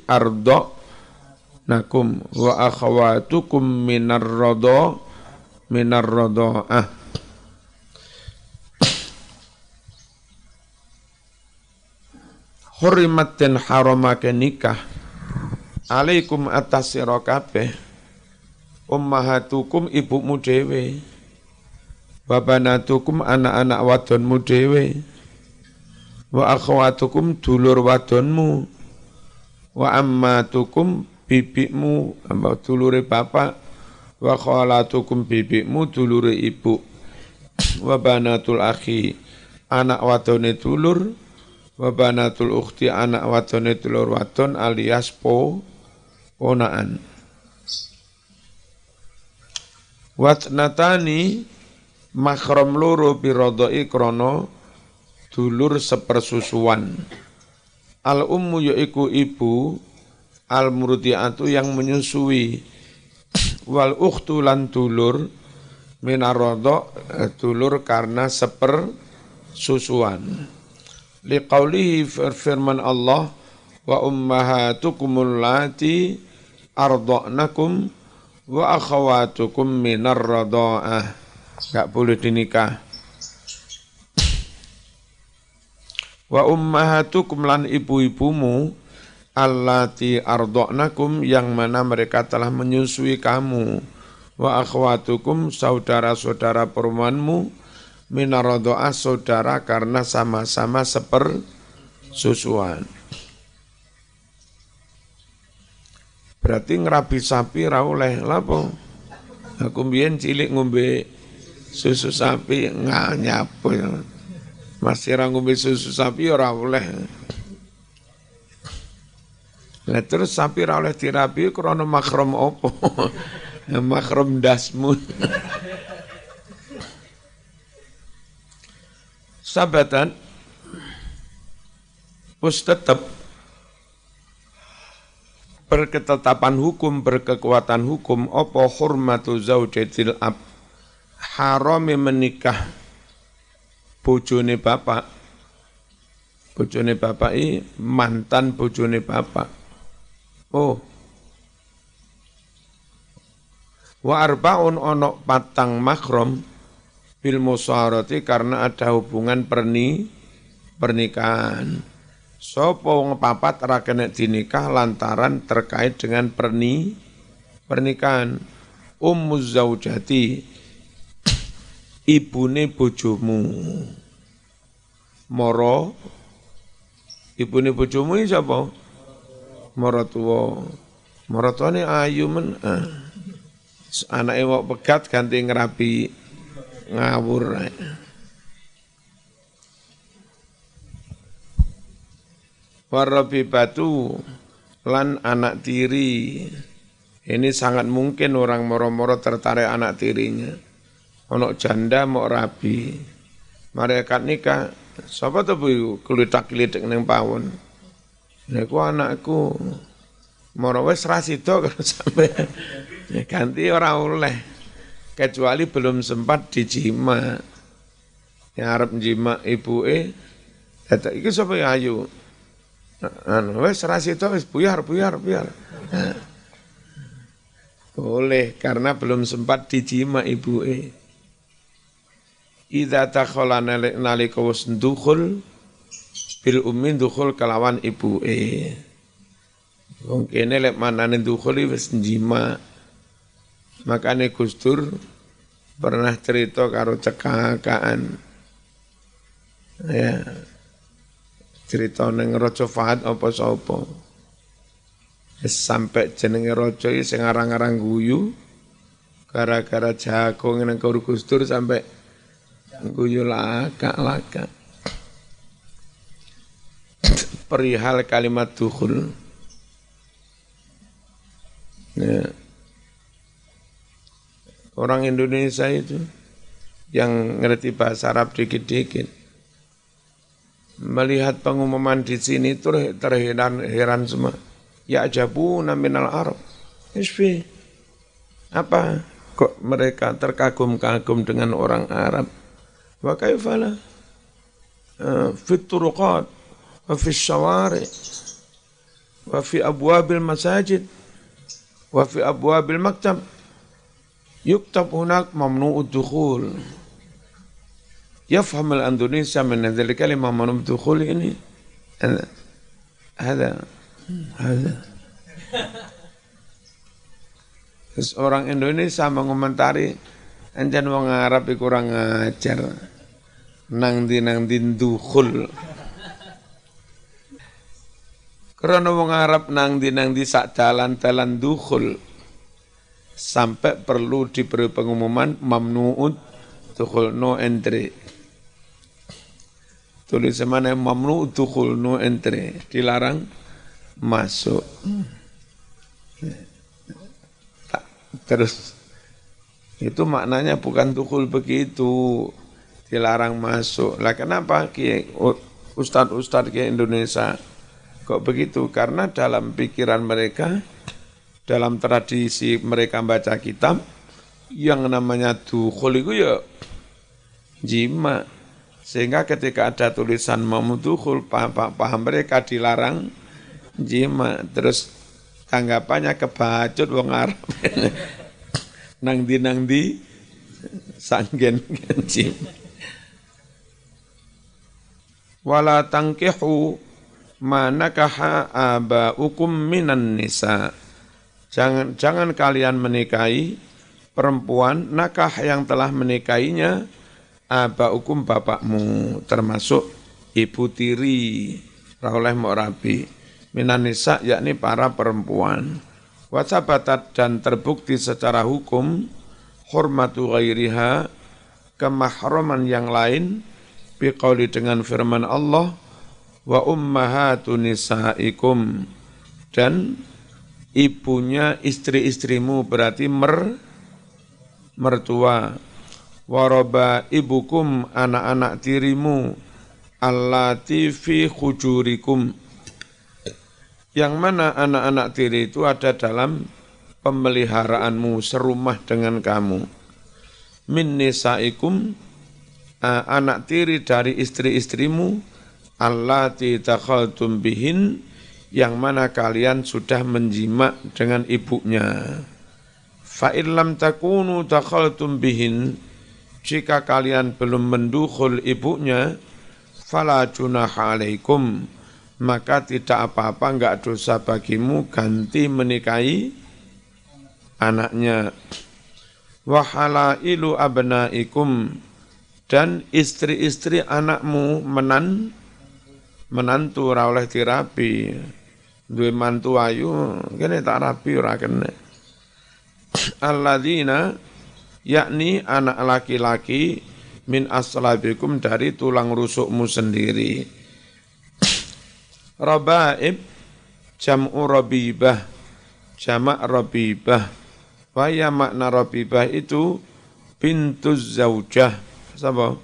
Speaker 1: arda'nakum wa akhawatukum minar radha'ah. Hurrimat dan haramake nikah alaikum atas sira kabeh ummahatukum ibumu dhewe wa banatukum anak-anak wadonmu dhewe wa akhwatukum dulur wadonmu wa ammatukum bibikmu dulure bapak wa khalatukum bibikmu dulure ibu wa banatul akhi anak wadone dulur wa banatul ukhti anak wadone dulur wadon alias ponaan. Watnatani mahram loro birodoi krono dulur sepersusuan. Al ummu yaiku ibu, al murdiatu yang menyusui, wal ukhtu lan dulur minarodok dulur karena sepersusuan. Liqaulihi firman Allah wa ummahatukumul lati arda'nakum wa akhawatukum minar radha'ah. Enggak boleh dinikah. Wa ummahatukum lan ibu-ibumu allati arda'nakum yang mana mereka telah menyusui kamu. Wa akhawatukum saudara-saudara perempuanmu minar radha'ah saudara karena sama-sama sepersusuan. Berarti ngerabi sapi ra oleh lapo. Aku mbiyen cilik ngombe susu sapi nyapu. Masih ra ngombe susu sapi ora oleh. Lah terus sapi ra oleh dirabi krana mahram opo? Mahram dasmu. Sabatan pus tetap berketetapan hukum, berkekuatan hukum, apa hurmatu zaujatil ab, harame menikah bojone bapak ini mantan bojone bapak. Oh, wa arbaun onok patang mahram bil musyawarati karena ada hubungan pernikahan. Sopo wong papat ra kena dinikah lantaran terkait dengan pernikahan. Ummuz zaujati ibune bojomu. Moro ibune bojomu iki sapa? Maratuwa. Maratuwane ayu men. Anake wong pegat ganti ngrabi ngawur. Warabibatu lan anak tiri. Ini sangat mungkin orang moro-moro tertarik anak tirinya. Ono janda mau rabi. Mereka nikah. Sapa tuh bu kelitak-kelitik neng pawon. Niku anakku. Moro wis ra sida kalau sampai ganti ora oleh. Kecuali belum sempat dijima. Yang arep njima ibuke. Dadi iki sapa ya ayu. Wes rasito wes buyar. Boleh karena belum sempat dijima ibuke. Idza takhalana nalika wis dukhul bil ummi dukhul kelawan ibuke. Wong kene lek manane dukhul wis njima. Makane Gustur pernah cerita karo cekakaan. Ya. Cerita ning Raja Fahad apa sapa. Sampai jenenge raja iki sing aran-aran guyu gara-gara jagung nang Gustur sampai guyu laka. Perihal kalimat dukhul. Ya. Orang Indonesia itu yang ngerti bahasa Arab dikit-dikit melihat pengumuman di sini itu terheran semua. Ya jabuna minal Arab. Isfi. Apa? Kok mereka terkagum-kagum dengan orang Arab? Wa kaifala? Fit turuqat, wa fi syawari, wa fi abwabil masajid, wa fi abwabil maktab. Yuktab hunak mamnu'ud dukhul. يفهم الأندونيسيا من هذه الكلمة ممنوع الدخول ini هذا Terus orang Indonesia mengomentari anjan wong Arab iku kurang ajar nang di dukhul karena wong Arab nang di sak dalan dukhul sampai perlu diberi pengumuman mamnu'ud dukhul no entry. Tulisan mana mamnu dukhul no entry, dilarang masuk. Terus itu maknanya bukan dukhul begitu, dilarang masuk. Lah kenapa ustadz Kiai Indonesia kok begitu? Karena dalam pikiran mereka, dalam tradisi mereka baca kitab, yang namanya dukhul itu ya jima. Sehingga ketika ada tulisan mamdukhul, paham mereka dilarang jima. Terus tanggapannya kebacut wong Arab. nang di sanggen jima. Wala tangkihu ma nakaha abaukum minan nisa. Jangan kalian menikahi perempuan nakah yang telah menikahinya abaukum bapakmu, termasuk ibu tiri, oleh mu'rabi, minan nisa yakni para perempuan. Wasabatat dan terbukti secara hukum, hormatu ghairiha, kemahraman yang lain, biqauli dengan firman Allah, wa ummahatu nisaikum, dan ibunya istri-istrimu berarti mertua. Waraba ibukum anak-anak tirimu allati fi khujurikum, yang mana anak-anak tiri itu ada dalam pemeliharaanmu serumah dengan kamu. Min nisaikum anak tiri dari istri-istrimu allati takhaltum bihin, yang mana kalian sudah menjima dengan ibunya. Fa in lam takunu takhaltum bihin, jika kalian belum mendukhul ibunya, fala junaha alaikum, maka tidak apa-apa, enggak dosa bagimu ganti menikahi anaknya. Wa halailu abnaikum, dan istri-istri anakmu menantu ora oleh dirabi. Duwe mantu ayu kene tak rabi ora kena. Alladzina yakni anak laki-laki min aslabikum dari tulang rusukmu sendiri. Rabaib jam'u rabibah, jamak rabibah. Waya makna rabibah itu bintuz zaujah, apa?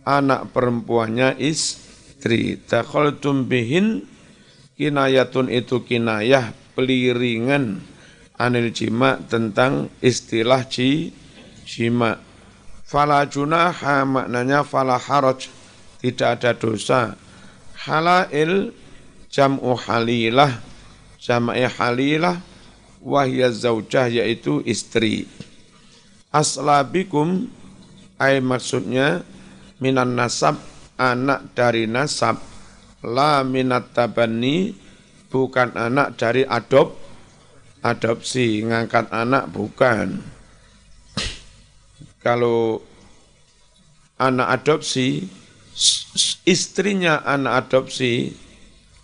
Speaker 1: Anak perempuannya istri. Takhaltum bihin, kinayatun itu kinayah peliringan anil jima tentang istilah jima. Fala junaha maknanya fala haraj, tidak ada dosa. Halail jam'u halilah, jam'i halilah, wahya zaujah yaitu istri. Aslabikum ay maksudnya minan nasab, anak dari nasab, la minat tabanni, bukan anak dari adopsi, ngangkat anak bukan. Kalau anak adopsi, istrinya anak adopsi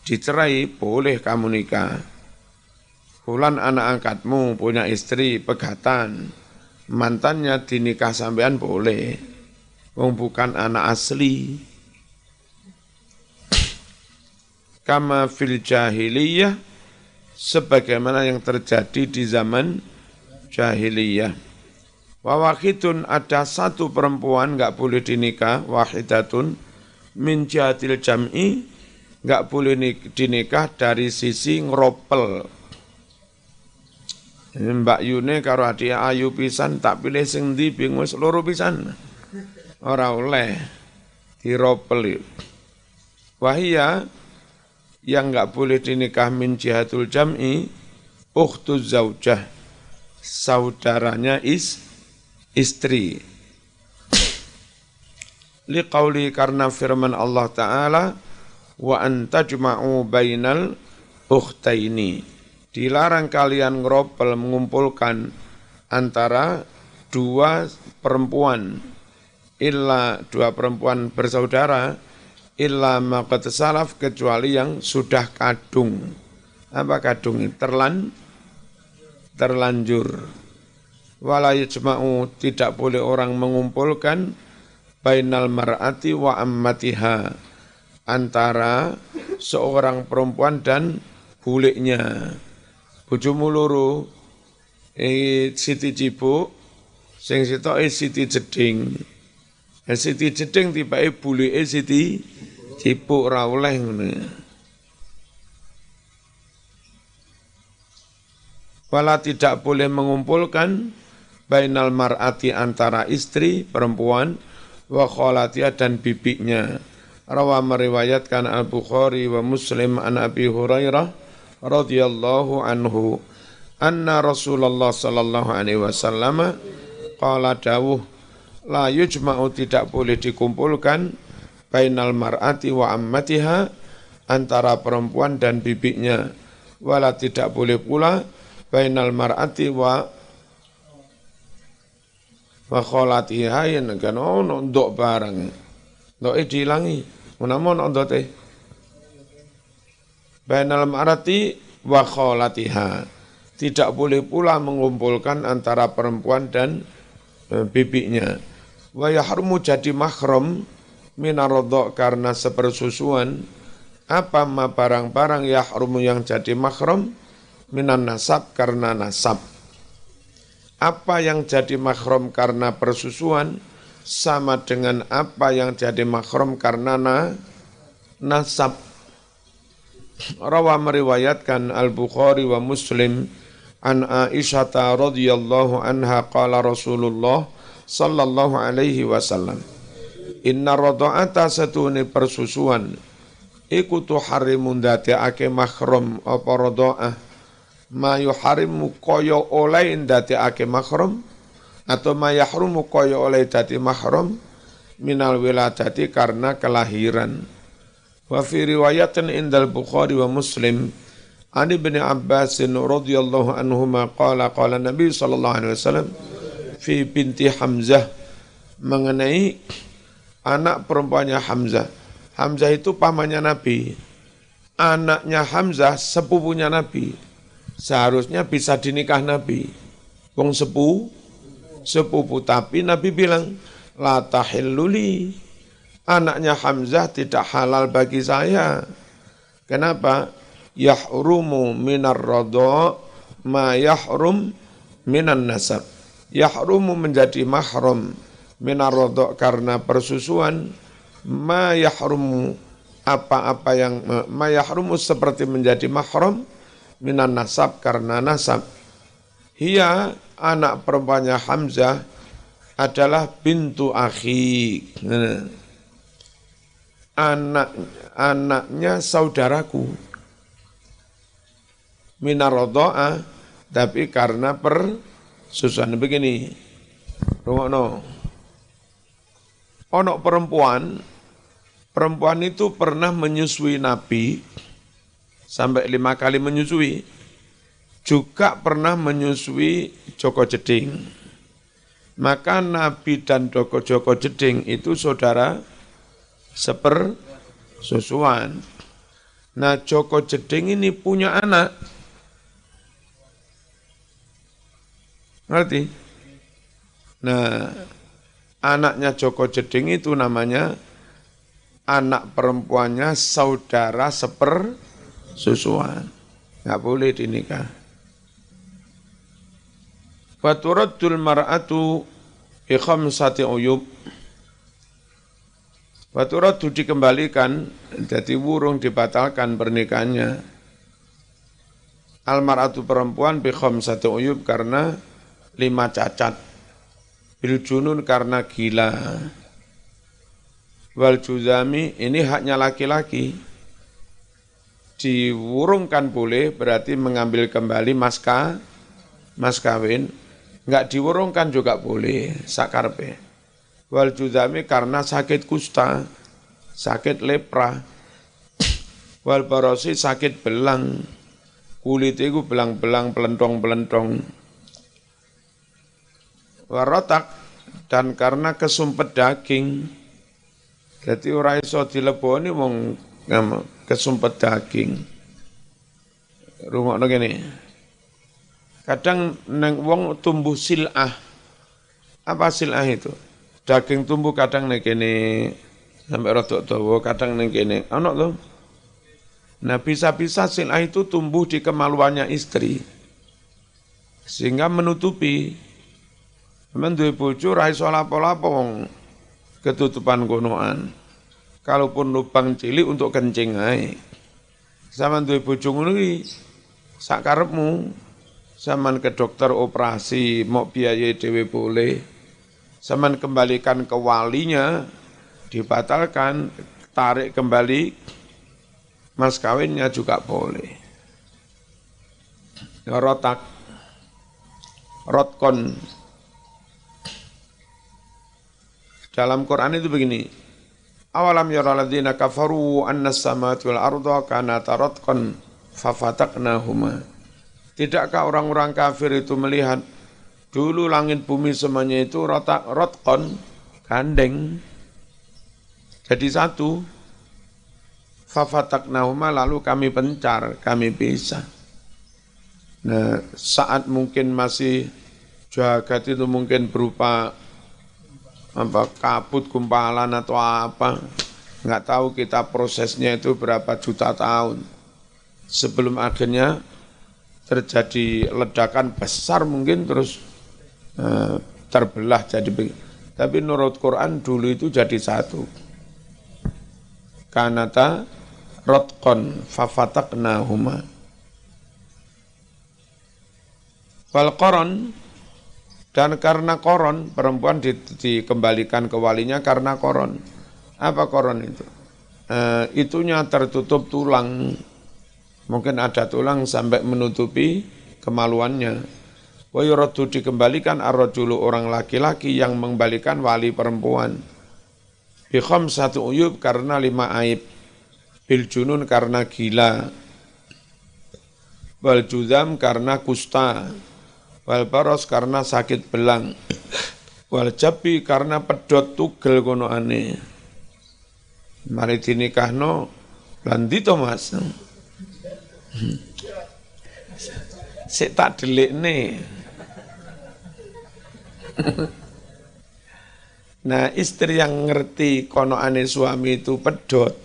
Speaker 1: dicerai, boleh kamu nikah. Fulan anak angkatmu punya istri pegatan, mantannya dinikah sampean boleh. Wong bukan anak asli. Kama fil jahiliyah, sebagaimana yang terjadi di zaman jahiliyah. Wa wahidun ada satu perempuan enggak boleh dinikah, wahidatun min jihatil jam'i enggak boleh dinikah dari sisi ngeropel. Mbak Yune karo adik ayu pisan tak pilih sing ndi bingung wis loro pisan. Ora oleh diropel. Wahia yang enggak boleh dinikah min jihatul jam'i ukhtuz zaujah, saudaranya istri. Liqauli karena firman Allah Ta'ala wa an tajma'u bainal ukhtaini. Dilarang kalian ngeropel mengumpulkan antara dua perempuan bersaudara illa maqad salaf kecuali yang sudah kadung. Apa kadung? Terlanjur. Wala yajma'u tidak boleh orang mengumpulkan bainal mar'ati wa ammatiha antara seorang perempuan dan buliknya. Bojomu loro Siti Cibuk sing sitoke Siti Jeding. Siti Jeding tibake bulike Siti Cibuk ora oleh ngono. Wala tidak boleh mengumpulkan bainal mar'ati antara istri perempuan wa khalatiha dan bibinya. Rawa meriwayatkan Al-Bukhari wa Muslim an Abi Hurairah radhiyallahu anhu anna Rasulullah sallallahu alaihi wasallam qala dawuh la yujma'u tidak boleh dikumpulkan bainal mar'ati wa ammatiha antara perempuan dan bibinya, wala tidak boleh pula bainal mar'ati wa kholatiha yen kan ono ndok barang ndoke diilangi menawa ono ndote bainal mar'ati wa kholatiha tidak boleh pula mengumpulkan antara perempuan dan bibinya. Wa yahrumu jadi mahram minarodok karena sepersusuan apa ma barang-barang yahrumu yang jadi mahram minan nasab karena nasab. Apa yang jadi mahram karena persusuan sama dengan apa yang jadi mahram karena nasab. Rawa meriwayatkan Al-Bukhari wa Muslim an Aisyah radhiyallahu anha qala Rasulullah sallallahu alaihi wasallam inna radha'ata satune persusuan iku tuharimun dadekake mahram apa radha'ah ma yuharimu kaya oleh dadekake mahram atau ma yahrumu kaya oleh dadi mahram minal wiladati karena kelahiran. Wa fi riwayatin indal Bukhari wa Muslim an Ibnu Abbas radhiyallahu anhuma qala Nabi sallallahu alaihi wasallam fi binti Hamzah mengenai anak perempuannya Hamzah. Hamzah itu pamannya Nabi. Anaknya Hamzah sepupunya Nabi. Seharusnya bisa dinikah Nabi. Wong sepupu tapi Nabi bilang la tahilluli. Anaknya Hamzah tidak halal bagi saya. Kenapa? Yahrumu minar radha ma yahrum minan nasab. Yahrumu menjadi mahram minar radha karena persusuan, ma yahrumu apa-apa yang ma yahrumu seperti menjadi mahram minan nasab karena nasab. Hiya anak perempuannya Hamzah adalah bintu akhi. Anaknya saudaraku. Minar radha'ah tapi karena persusuan begini. Rungokno. Ono perempuan itu pernah menyusui Nabi sampai 5 kali menyusui. Juga pernah menyusui Joko Jeding. Maka Nabi dan Joko Jeding itu saudara sepersusuan. Nah, Joko Jeding ini punya anak. Ngerti? Nah, anaknya Joko Jeding itu namanya anak perempuannya saudara sepersusuan. Nggak boleh dinikah. Faturaddul mar'atu bi khamsati uyub. Waturadu dikembalikan, jadi wurung dibatalkan pernikahannya. Almar'atu perempuan bi khamsati uyub karena 5 cacat. Bil junun karena gila. Wal juzami ini haknya laki-laki. Diwurungkan boleh berarti mengambil kembali mas kawin. Enggak diwurungkan juga boleh sakarpe. Wal juzami karena sakit kusta, sakit lepra. Wal barosi sakit belang. Kulit itu belang-belang, pelentong-pelentong. Warotak dan karena kesumpet daging. Jadi ora iso dileboni wong kesumpet daging. Rungokno kene. Kadang neng wong tumbuh sil'ah. Apa sil'ah itu? Daging tumbuh kadang neng kene sampai rodok dawa, kadang neng kene. Ono to? Nah, bisa-bisa sil'ah itu tumbuh di kemaluannya istri. Sehingga menutupi. Men duwe bojo ra iso lapo-lapo wong ketutupan konoan. Kalaupun lubang cilik untuk kencing ae. Sampeyan duwe bojo ngono iki sak karepmu. Sampeyan ke dokter operasi, mau biaya dhewe boleh. Sampeyan kembalikan ke walinya, dibatalkan, tarik kembali mas kawinnya juga boleh. Rotak, rotkon. Dalam Quran itu begini. Awalam yara alladzina kafaru anna as-samawati wal arda kanata ratqan fafataqnahuma. Tidakkah orang-orang kafir itu melihat dulu langit bumi semuanya itu ratqan, gandeng. Jadi satu. Fafataqnahuma lalu kami pencar, kami pisah. Nah, saat mungkin masih jagat itu mungkin berupa kabut, gumpalan atau apa, nggak tahu kita prosesnya itu berapa juta tahun sebelum akhirnya terjadi ledakan besar mungkin terus terbelah jadi begitu. Tapi menurut Quran dulu itu jadi satu. Kanata ratqan fafataqnahuma. Wal qaran. Dan karena koron, perempuan dikembalikan ke walinya karena koron. Apa koron itu? Itunya tertutup tulang. Mungkin ada tulang sampai menutupi kemaluannya. Wa yuraddu dikembalikan ar-rajulu orang laki-laki yang mengembalikan wali perempuan. Bi khamsati uyub karena 5 aib. Bil junun karena gila. Wal juzam karena kusta. Wal baros karena sakit belang. Wal jabi karena pedot tugel kono ane. Mari dinikahno lan dito Mas. Sik tak delikne. Nah, istri yang ngerti kono ane suami itu pedot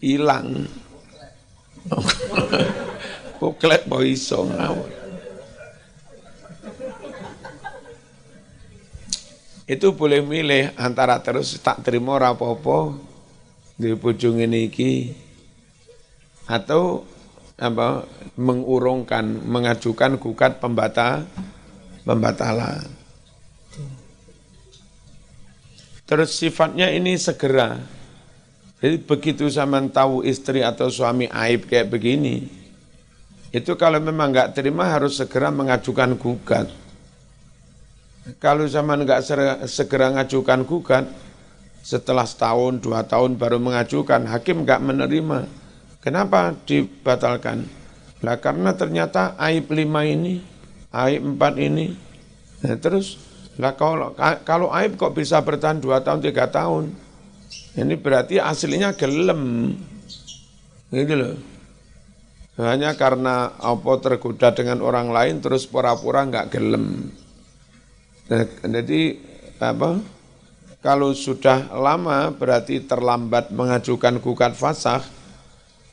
Speaker 1: hilang. Koklek bo iso ngawur. Itu boleh milih antara terus tak terima ora apa-apa di bojo ngene iki atau apa mengurungkan, mengajukan gugat pembatalan. Terus sifatnya ini segera. Jadi begitu sampean tahu istri atau suami aib kayak begini, itu kalau memang enggak terima harus segera mengajukan gugat. Kalau zaman enggak segera mengajukan gugat, setelah setahun, 2 tahun baru mengajukan, hakim enggak menerima. Kenapa dibatalkan? Lah karena ternyata aib 5 ini, aib 4 ini. Nah, terus lah kalau aib kok bisa bertahan 2 tahun, 3 tahun? Ini berarti aslinya gelem. Gitu loh. Hanya karena apa tergoda dengan orang lain terus pura-pura enggak gelem. Nah, jadi apa? Kalau sudah lama berarti terlambat mengajukan gugat fasakh,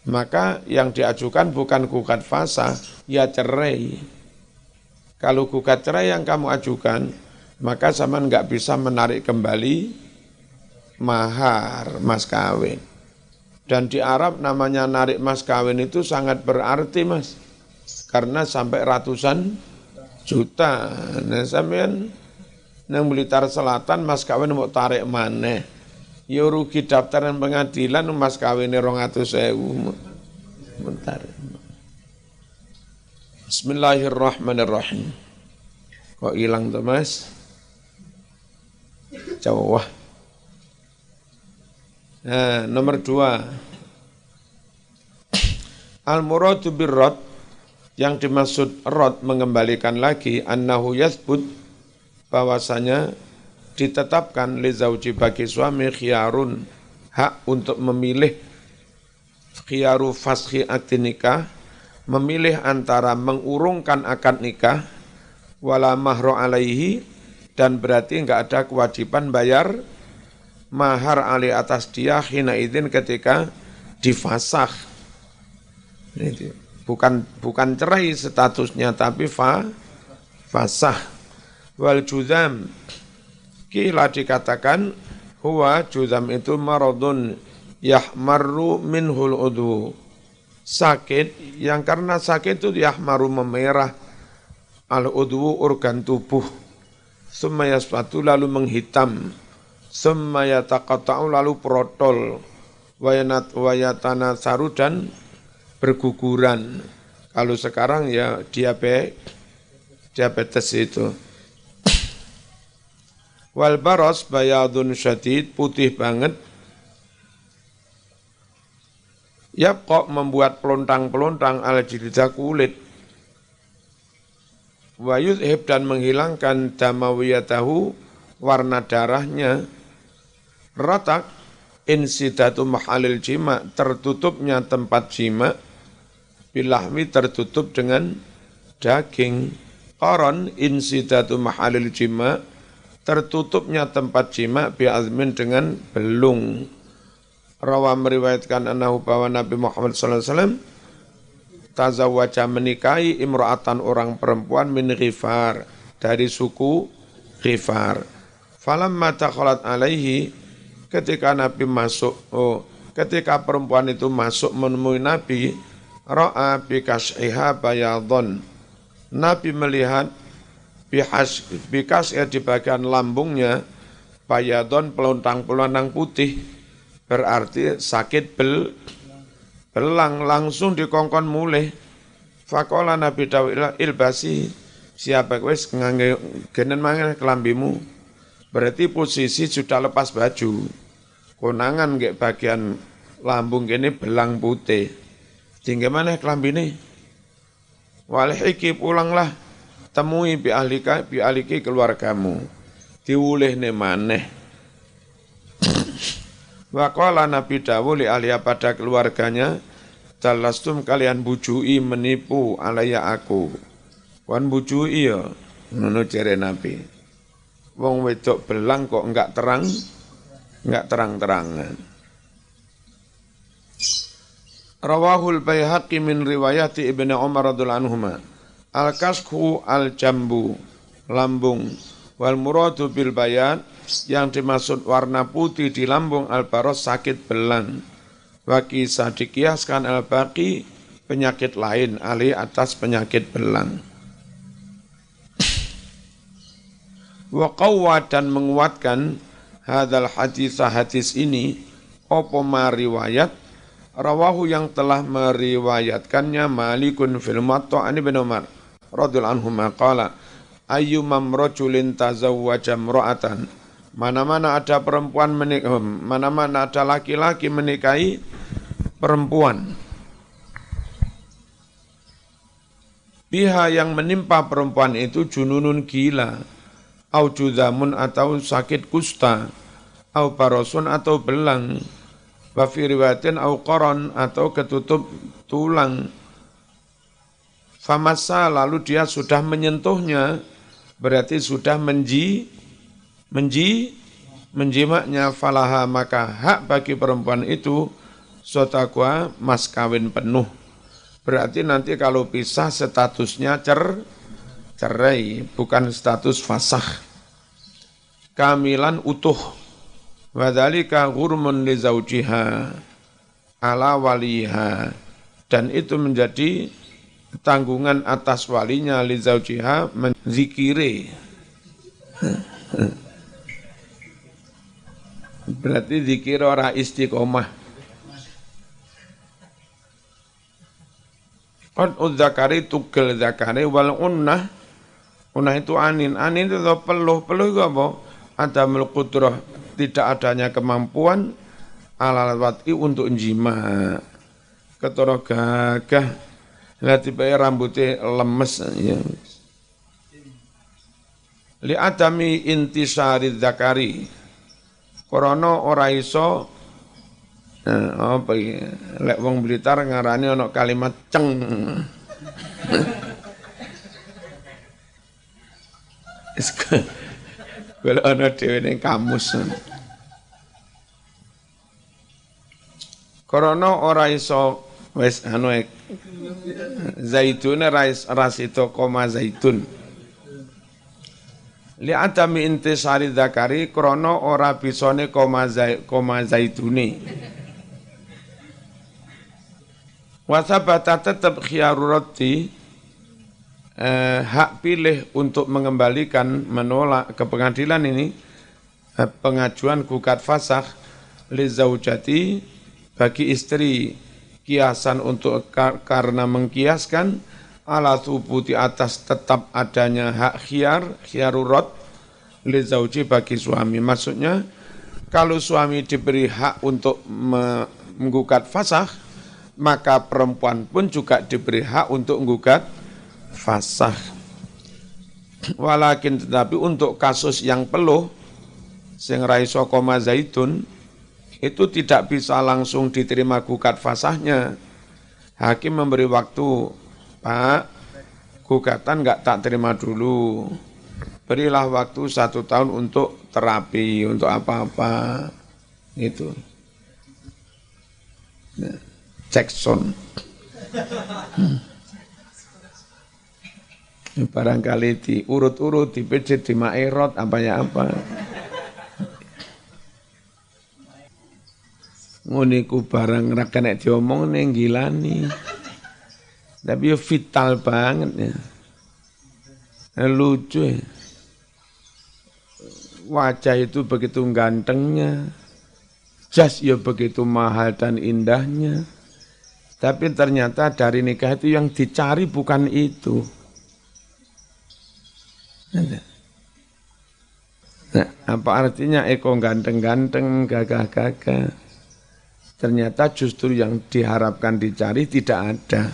Speaker 1: maka yang diajukan bukan gugat fasakh, ya cerai. Kalau gugat cerai yang kamu ajukan, maka sampean nggak bisa menarik kembali mahar mas kawin. Dan di Arab namanya narik mas kawin itu sangat berarti mas, karena sampai ratusan juta. Nah sampean nang Blitar Selatan mas kawin mau tarik maneh, ya rugi daftaran pengadilan mas kawin 200.000 bentar. Bismillahirrahmanirrahim. Kok hilang tuh mas? Jauh. Nah, nomor 2. Al-muradu birrad, yang dimaksud rad mengembalikan lagi, annahu yathbut, bahwasanya ditetapkan li zauji bagi suami khiyarun, hak untuk memilih, khiyaru fashi akdi nikah, memilih antara mengurungkan akad nikah, wala mahru alaihi, dan berarti enggak ada kewajiban bayar mahar ali atas dia hina idzin ketika difasakh. Bukan cerai statusnya tapi fasakh. Wal juzam, kila dikatakan huwa juzam itu maradun yahmaru minhul udhu, sakit yang karena sakit itu yahmaru memerah al udhu organ tubuh, summa yasfatu lalu menghitam, summa yataqatta'u lalu protol, wayatana saru dan berguguran. Kalau sekarang ya diabetes itu. Wal baros bayadun syadid, putih banget. Kok membuat pelontang-pelontang ala jilida kulit. Wa yudhib dan menghilangkan damawiyatahu, warna darahnya. Ratak insidatu mahalil jima, tertutupnya tempat jima, bilahmi tertutup dengan daging. Qaran insidatu mahalil jima, tertutupnya tempat jima, bi'azmin dengan belung. Rawa meriwayatkan annahu bahwa Nabi Muhammad SAW tazawwaja menikahi imra'atan orang perempuan min Ghifar, dari suku Ghifar. Falamma takhalat alaihi, ketika Nabi masuk, ketika perempuan itu masuk menemui Nabi, ra'a bikas'iha bayadun, Nabi melihat bikas'iha di bagian lambungnya, bayadun pelontang-pelontang putih, berarti sakit belang, langsung dikongkon mulih. Faqala Nabi dawila ilbasi, siapa wis ngangge genen mangan kelambimu, berarti posisi sudah lepas baju, konangan nggih bagian lambung kene belang putih, tinggal mana kelambine, walihiki pulanglah, temui bi ahliki keluargamu, diwulihne maneh. Wa qala Nabi dawuh li ahliya pada keluarganya, talastum kalian bujui menipu alaya aku, wan bujui ya, ngono jere Nabi. Wong wedok belang kok enggak terang-terangan. Rawahul Baihaqi min riwayati Ibnu Umar radhiyallahu anhuma, al-kasku al-jambu, lambung, wal muradu bil bayad, yang dimaksud warna putih di lambung, al-baros sakit belang. Wa kisah dikiaskan al-baqi, penyakit lain alih atas penyakit belang. Wa qawwa dan menguatkan hadal hadis ini apa ma riwayat rawahu yang telah meriwayatkannya Malikun fil Muwatta an Ibnu Umar radhiyallahu anhu qala ayyumam rajulin tazawwaja imra'atan, mana-mana ada perempuan mana-mana ada laki-laki menikahi perempuan, biha yang menimpa perempuan itu jununun gila, au judamun atau sakit kusta, au barosun atau belang, wa fi riwayatin au qaran atau ketutup tulang. Famasa lalu dia sudah menyentuhnya, berarti sudah menjimaknya, falaha maka hak bagi perempuan itu sotakwa mas kawin penuh. Berarti nanti kalau pisah statusnya cerai, bukan status fasakh. kamilan utuh. Wa dzalika ghurmun li zaujiha ala waliha, dan itu menjadi tanggungan atas walinya li zaujiha menzikire. Berarti zikir ora istiqomah. Qad udzakari tugel zakari wal unnah itu anin itu peluh itu apa? Adamul qudrah, tidak adanya kemampuan alal wat'i untuk jima. Ketara gagah lah tiba rambutnya lemes ya. Li adami intisari zakari, krana ora iso apa iki lek wong Blitar ngarani ana kalimat ceng. Kalau ana dhewe ning kamus. Krana ora iso wis anu zaitun ras itu koma zaitun. Li adami intisari zakari krana ora bisane koma zaitune. Wasabata tetap khiyarurati hak pilih untuk mengembalikan menolak ke pengadilan ini pengajuan gugat fasakh li zaujati bagi istri kiasan untuk karena mengkiaskan ala thubuti atas tetap adanya hak khiyarurat li zauji bagi suami. Maksudnya kalau suami diberi hak untuk menggugat fasakh, maka perempuan pun juga diberi hak untuk menggugat fasakh. Walakin tetapi untuk kasus yang peluh sing ra iso koma zaitun itu tidak bisa langsung diterima gugat fasahnya. Hakim memberi waktu, Pak, gugatan enggak tak terima dulu. Berilah waktu 1 tahun untuk terapi, untuk apa-apa. Itu. Nah. Jackson. Barangkali diurut-urut, dipijit, dimaerot, apa ya apa. Nguniku barang ra kena diomong ning gilani. Tapi yo vital banget ya. Lucu ya. Wajah itu begitu gantengnya. Jas ya begitu mahal dan indahnya. Tapi ternyata dari nikah itu yang dicari bukan itu. Nah, apa artinya Eko ganteng-ganteng, gagah-gagah? Ternyata justru yang diharapkan dicari tidak ada.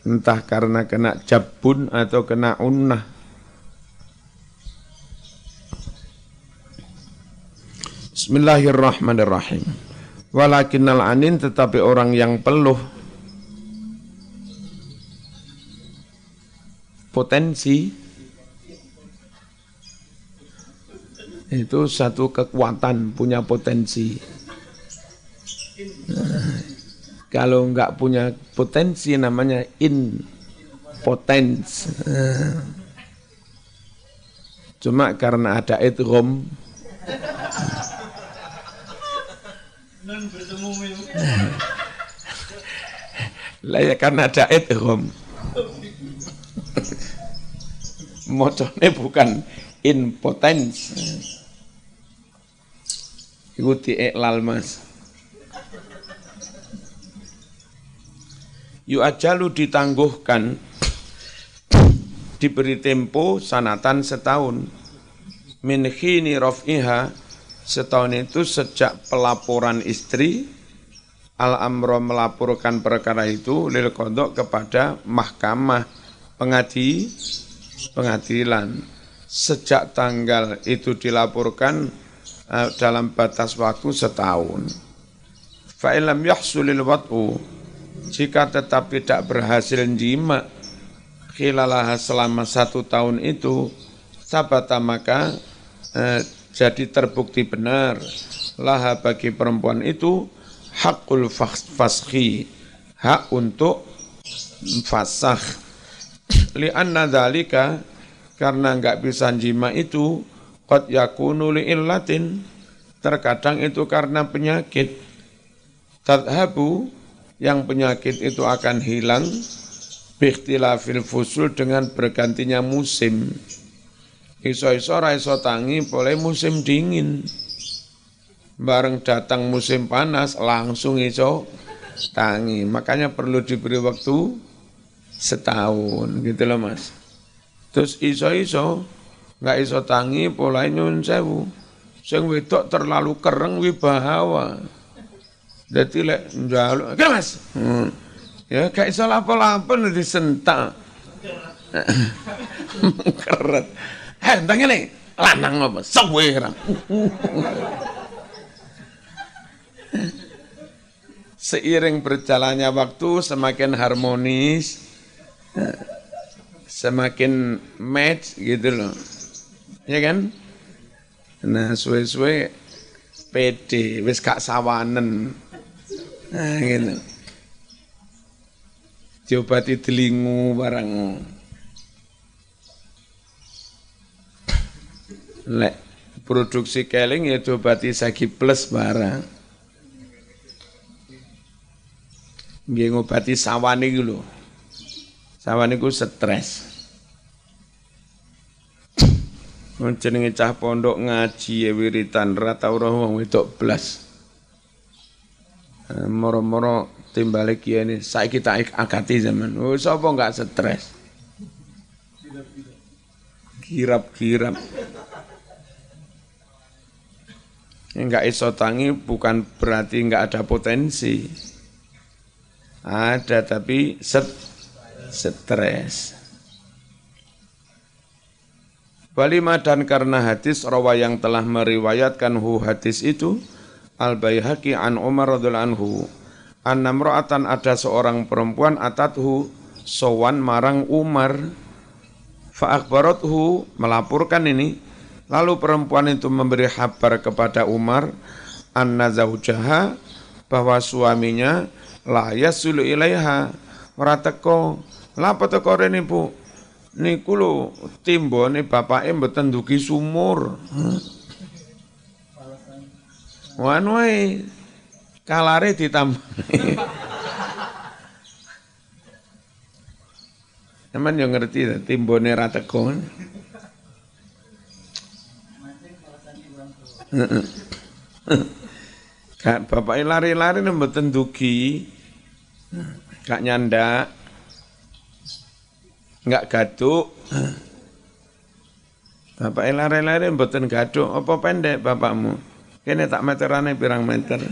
Speaker 1: Entah karena kena jabun atau kena unnah. Bismillahirrahmanirrahim. Walakinnal anin tetapi orang yang peluh potensi itu satu kekuatan, punya potensi. Kalau enggak punya potensi namanya impotens. Cuma karena ada idgham lah ya karena ada idgham. Mocone bukan impotens. Ikuti iklal Mas. Yu'ajalu ditangguhkan, diberi tempo sanatan setahun. Min khini raf'iha, setahun itu sejak pelaporan istri al-amro melaporkan perkara itu lil qadha kepada mahkamah pengadilan. Sejak tanggal itu dilaporkan dalam batas waktu setahun. Fa illam yahsulil wat'u, jika tetap tidak berhasil jima khilalaha selama 1 tahun itu, sabata maka jadi terbukti benar laha bagi perempuan itu hakul faskhi, hak untuk fasakh. Li'anna dzalika, karena enggak bisa jima itu qad yakunu li illatin, terkadang itu karena penyakit. Tadhabu, yang penyakit itu akan hilang biikhtilafil fusul, dengan bergantinya musim. Iso-iso ra iso tangi boleh musim dingin. Bareng datang musim panas langsung iso tangi. Makanya perlu diberi waktu setahun gitu loh Mas. Terus iso-iso enggak iso tangi polahe nyun sewu. Sing wedok terlalu kereng wibahawa. Dadi lek njaluk, "Oke Mas." Ya gak iso lapo-lapo disentak. Keret. Entang ngene, lanang apa? Suwe ra. Seiring berjalannya waktu semakin harmonis, semakin match gitu loh. Ya kan? Nah, suwe-suwe pede, wis gak sawanen. Nah, gitu. Diobati delingu barang. Lek produksi keling ya diobati sagi plus barang. Nggih ngobati sawan iki lho. Sawan iku stres. Jenenge cah pondok ngaji wiritan ra tau roh wong wedok blas. Moro-moro timbale kiye saiki tak akati zaman. Oh sapa enggak stres? Kirap-kirap. Enggak iso tangi bukan berarti enggak ada potensi. Ada tapi stres. Walima, dan karena hadis rawa yang telah meriwayatkan hadis itu Al-Baihaqi an Umar radhiyallahu anhu anna imra'atan, ada seorang perempuan atathu sowan marang Umar fa akhbarathu, melaporkan ini, lalu perempuan itu memberi kabar kepada Umar anna zaujaha, bahwa suaminya la yasulu ilaiha, ora teko. Lha apa teko rene Bu? Niku lho timbone bapake mboten dugi sumur. Wanu ae kalare ditambah. Emang yo ngerti timbone ra teko. Kak bapake lari-lari mboten dugi. Gak nyandak. Enggak gaduk. Bapake lari-lari mboten gaduk, apa pendek bapakmu? Kene tak meterane pirang meter.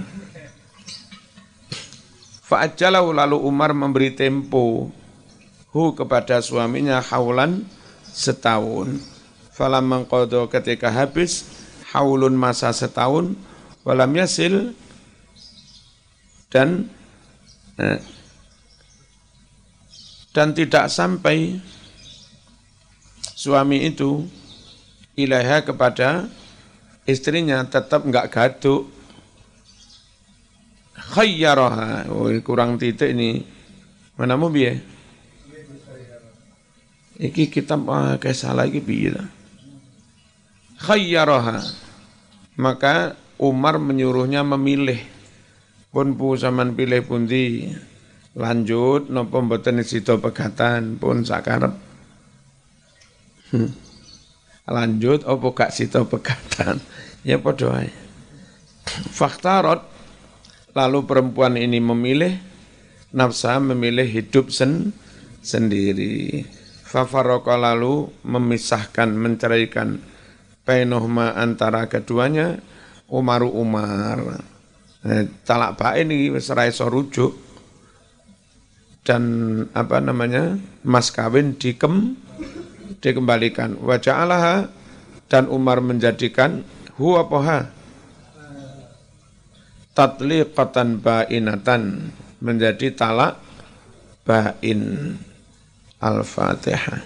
Speaker 1: Fa'ajalahu, lalu Umar memberi tempo kepada suaminya haulan setahun. Falamma qada, ketika habis haulun masa setahun, walam yasil, dan tidak sampai suami itu ilaiha, kepada istrinya, tetap enggak gaduk. Khayyaraha, kurang titik ini. Mana mau biye? Iki kitab kayak salah iki piye ta? Khayyaraha, maka Umar menyuruhnya memilih. Pun pu sampean pilih pundi? Lanjut napa mboten sida pegatan pun sakarep. Lanjut apa gak sida pegatan? Ya padha ae. Fakhtarat, lalu perempuan ini memilih nafsa, memilih hidup sendiri. Fafarraqa, lalu memisahkan, menceraikan bainahuma, antara keduanya, Umar. Talak bae ini wis ora iso rujuk. Dan mas kawin dikembalikan. Wa ja'alaha, dan Umar menjadikan tatliqatan bainatan, menjadi talak bain. Al-Fatihah.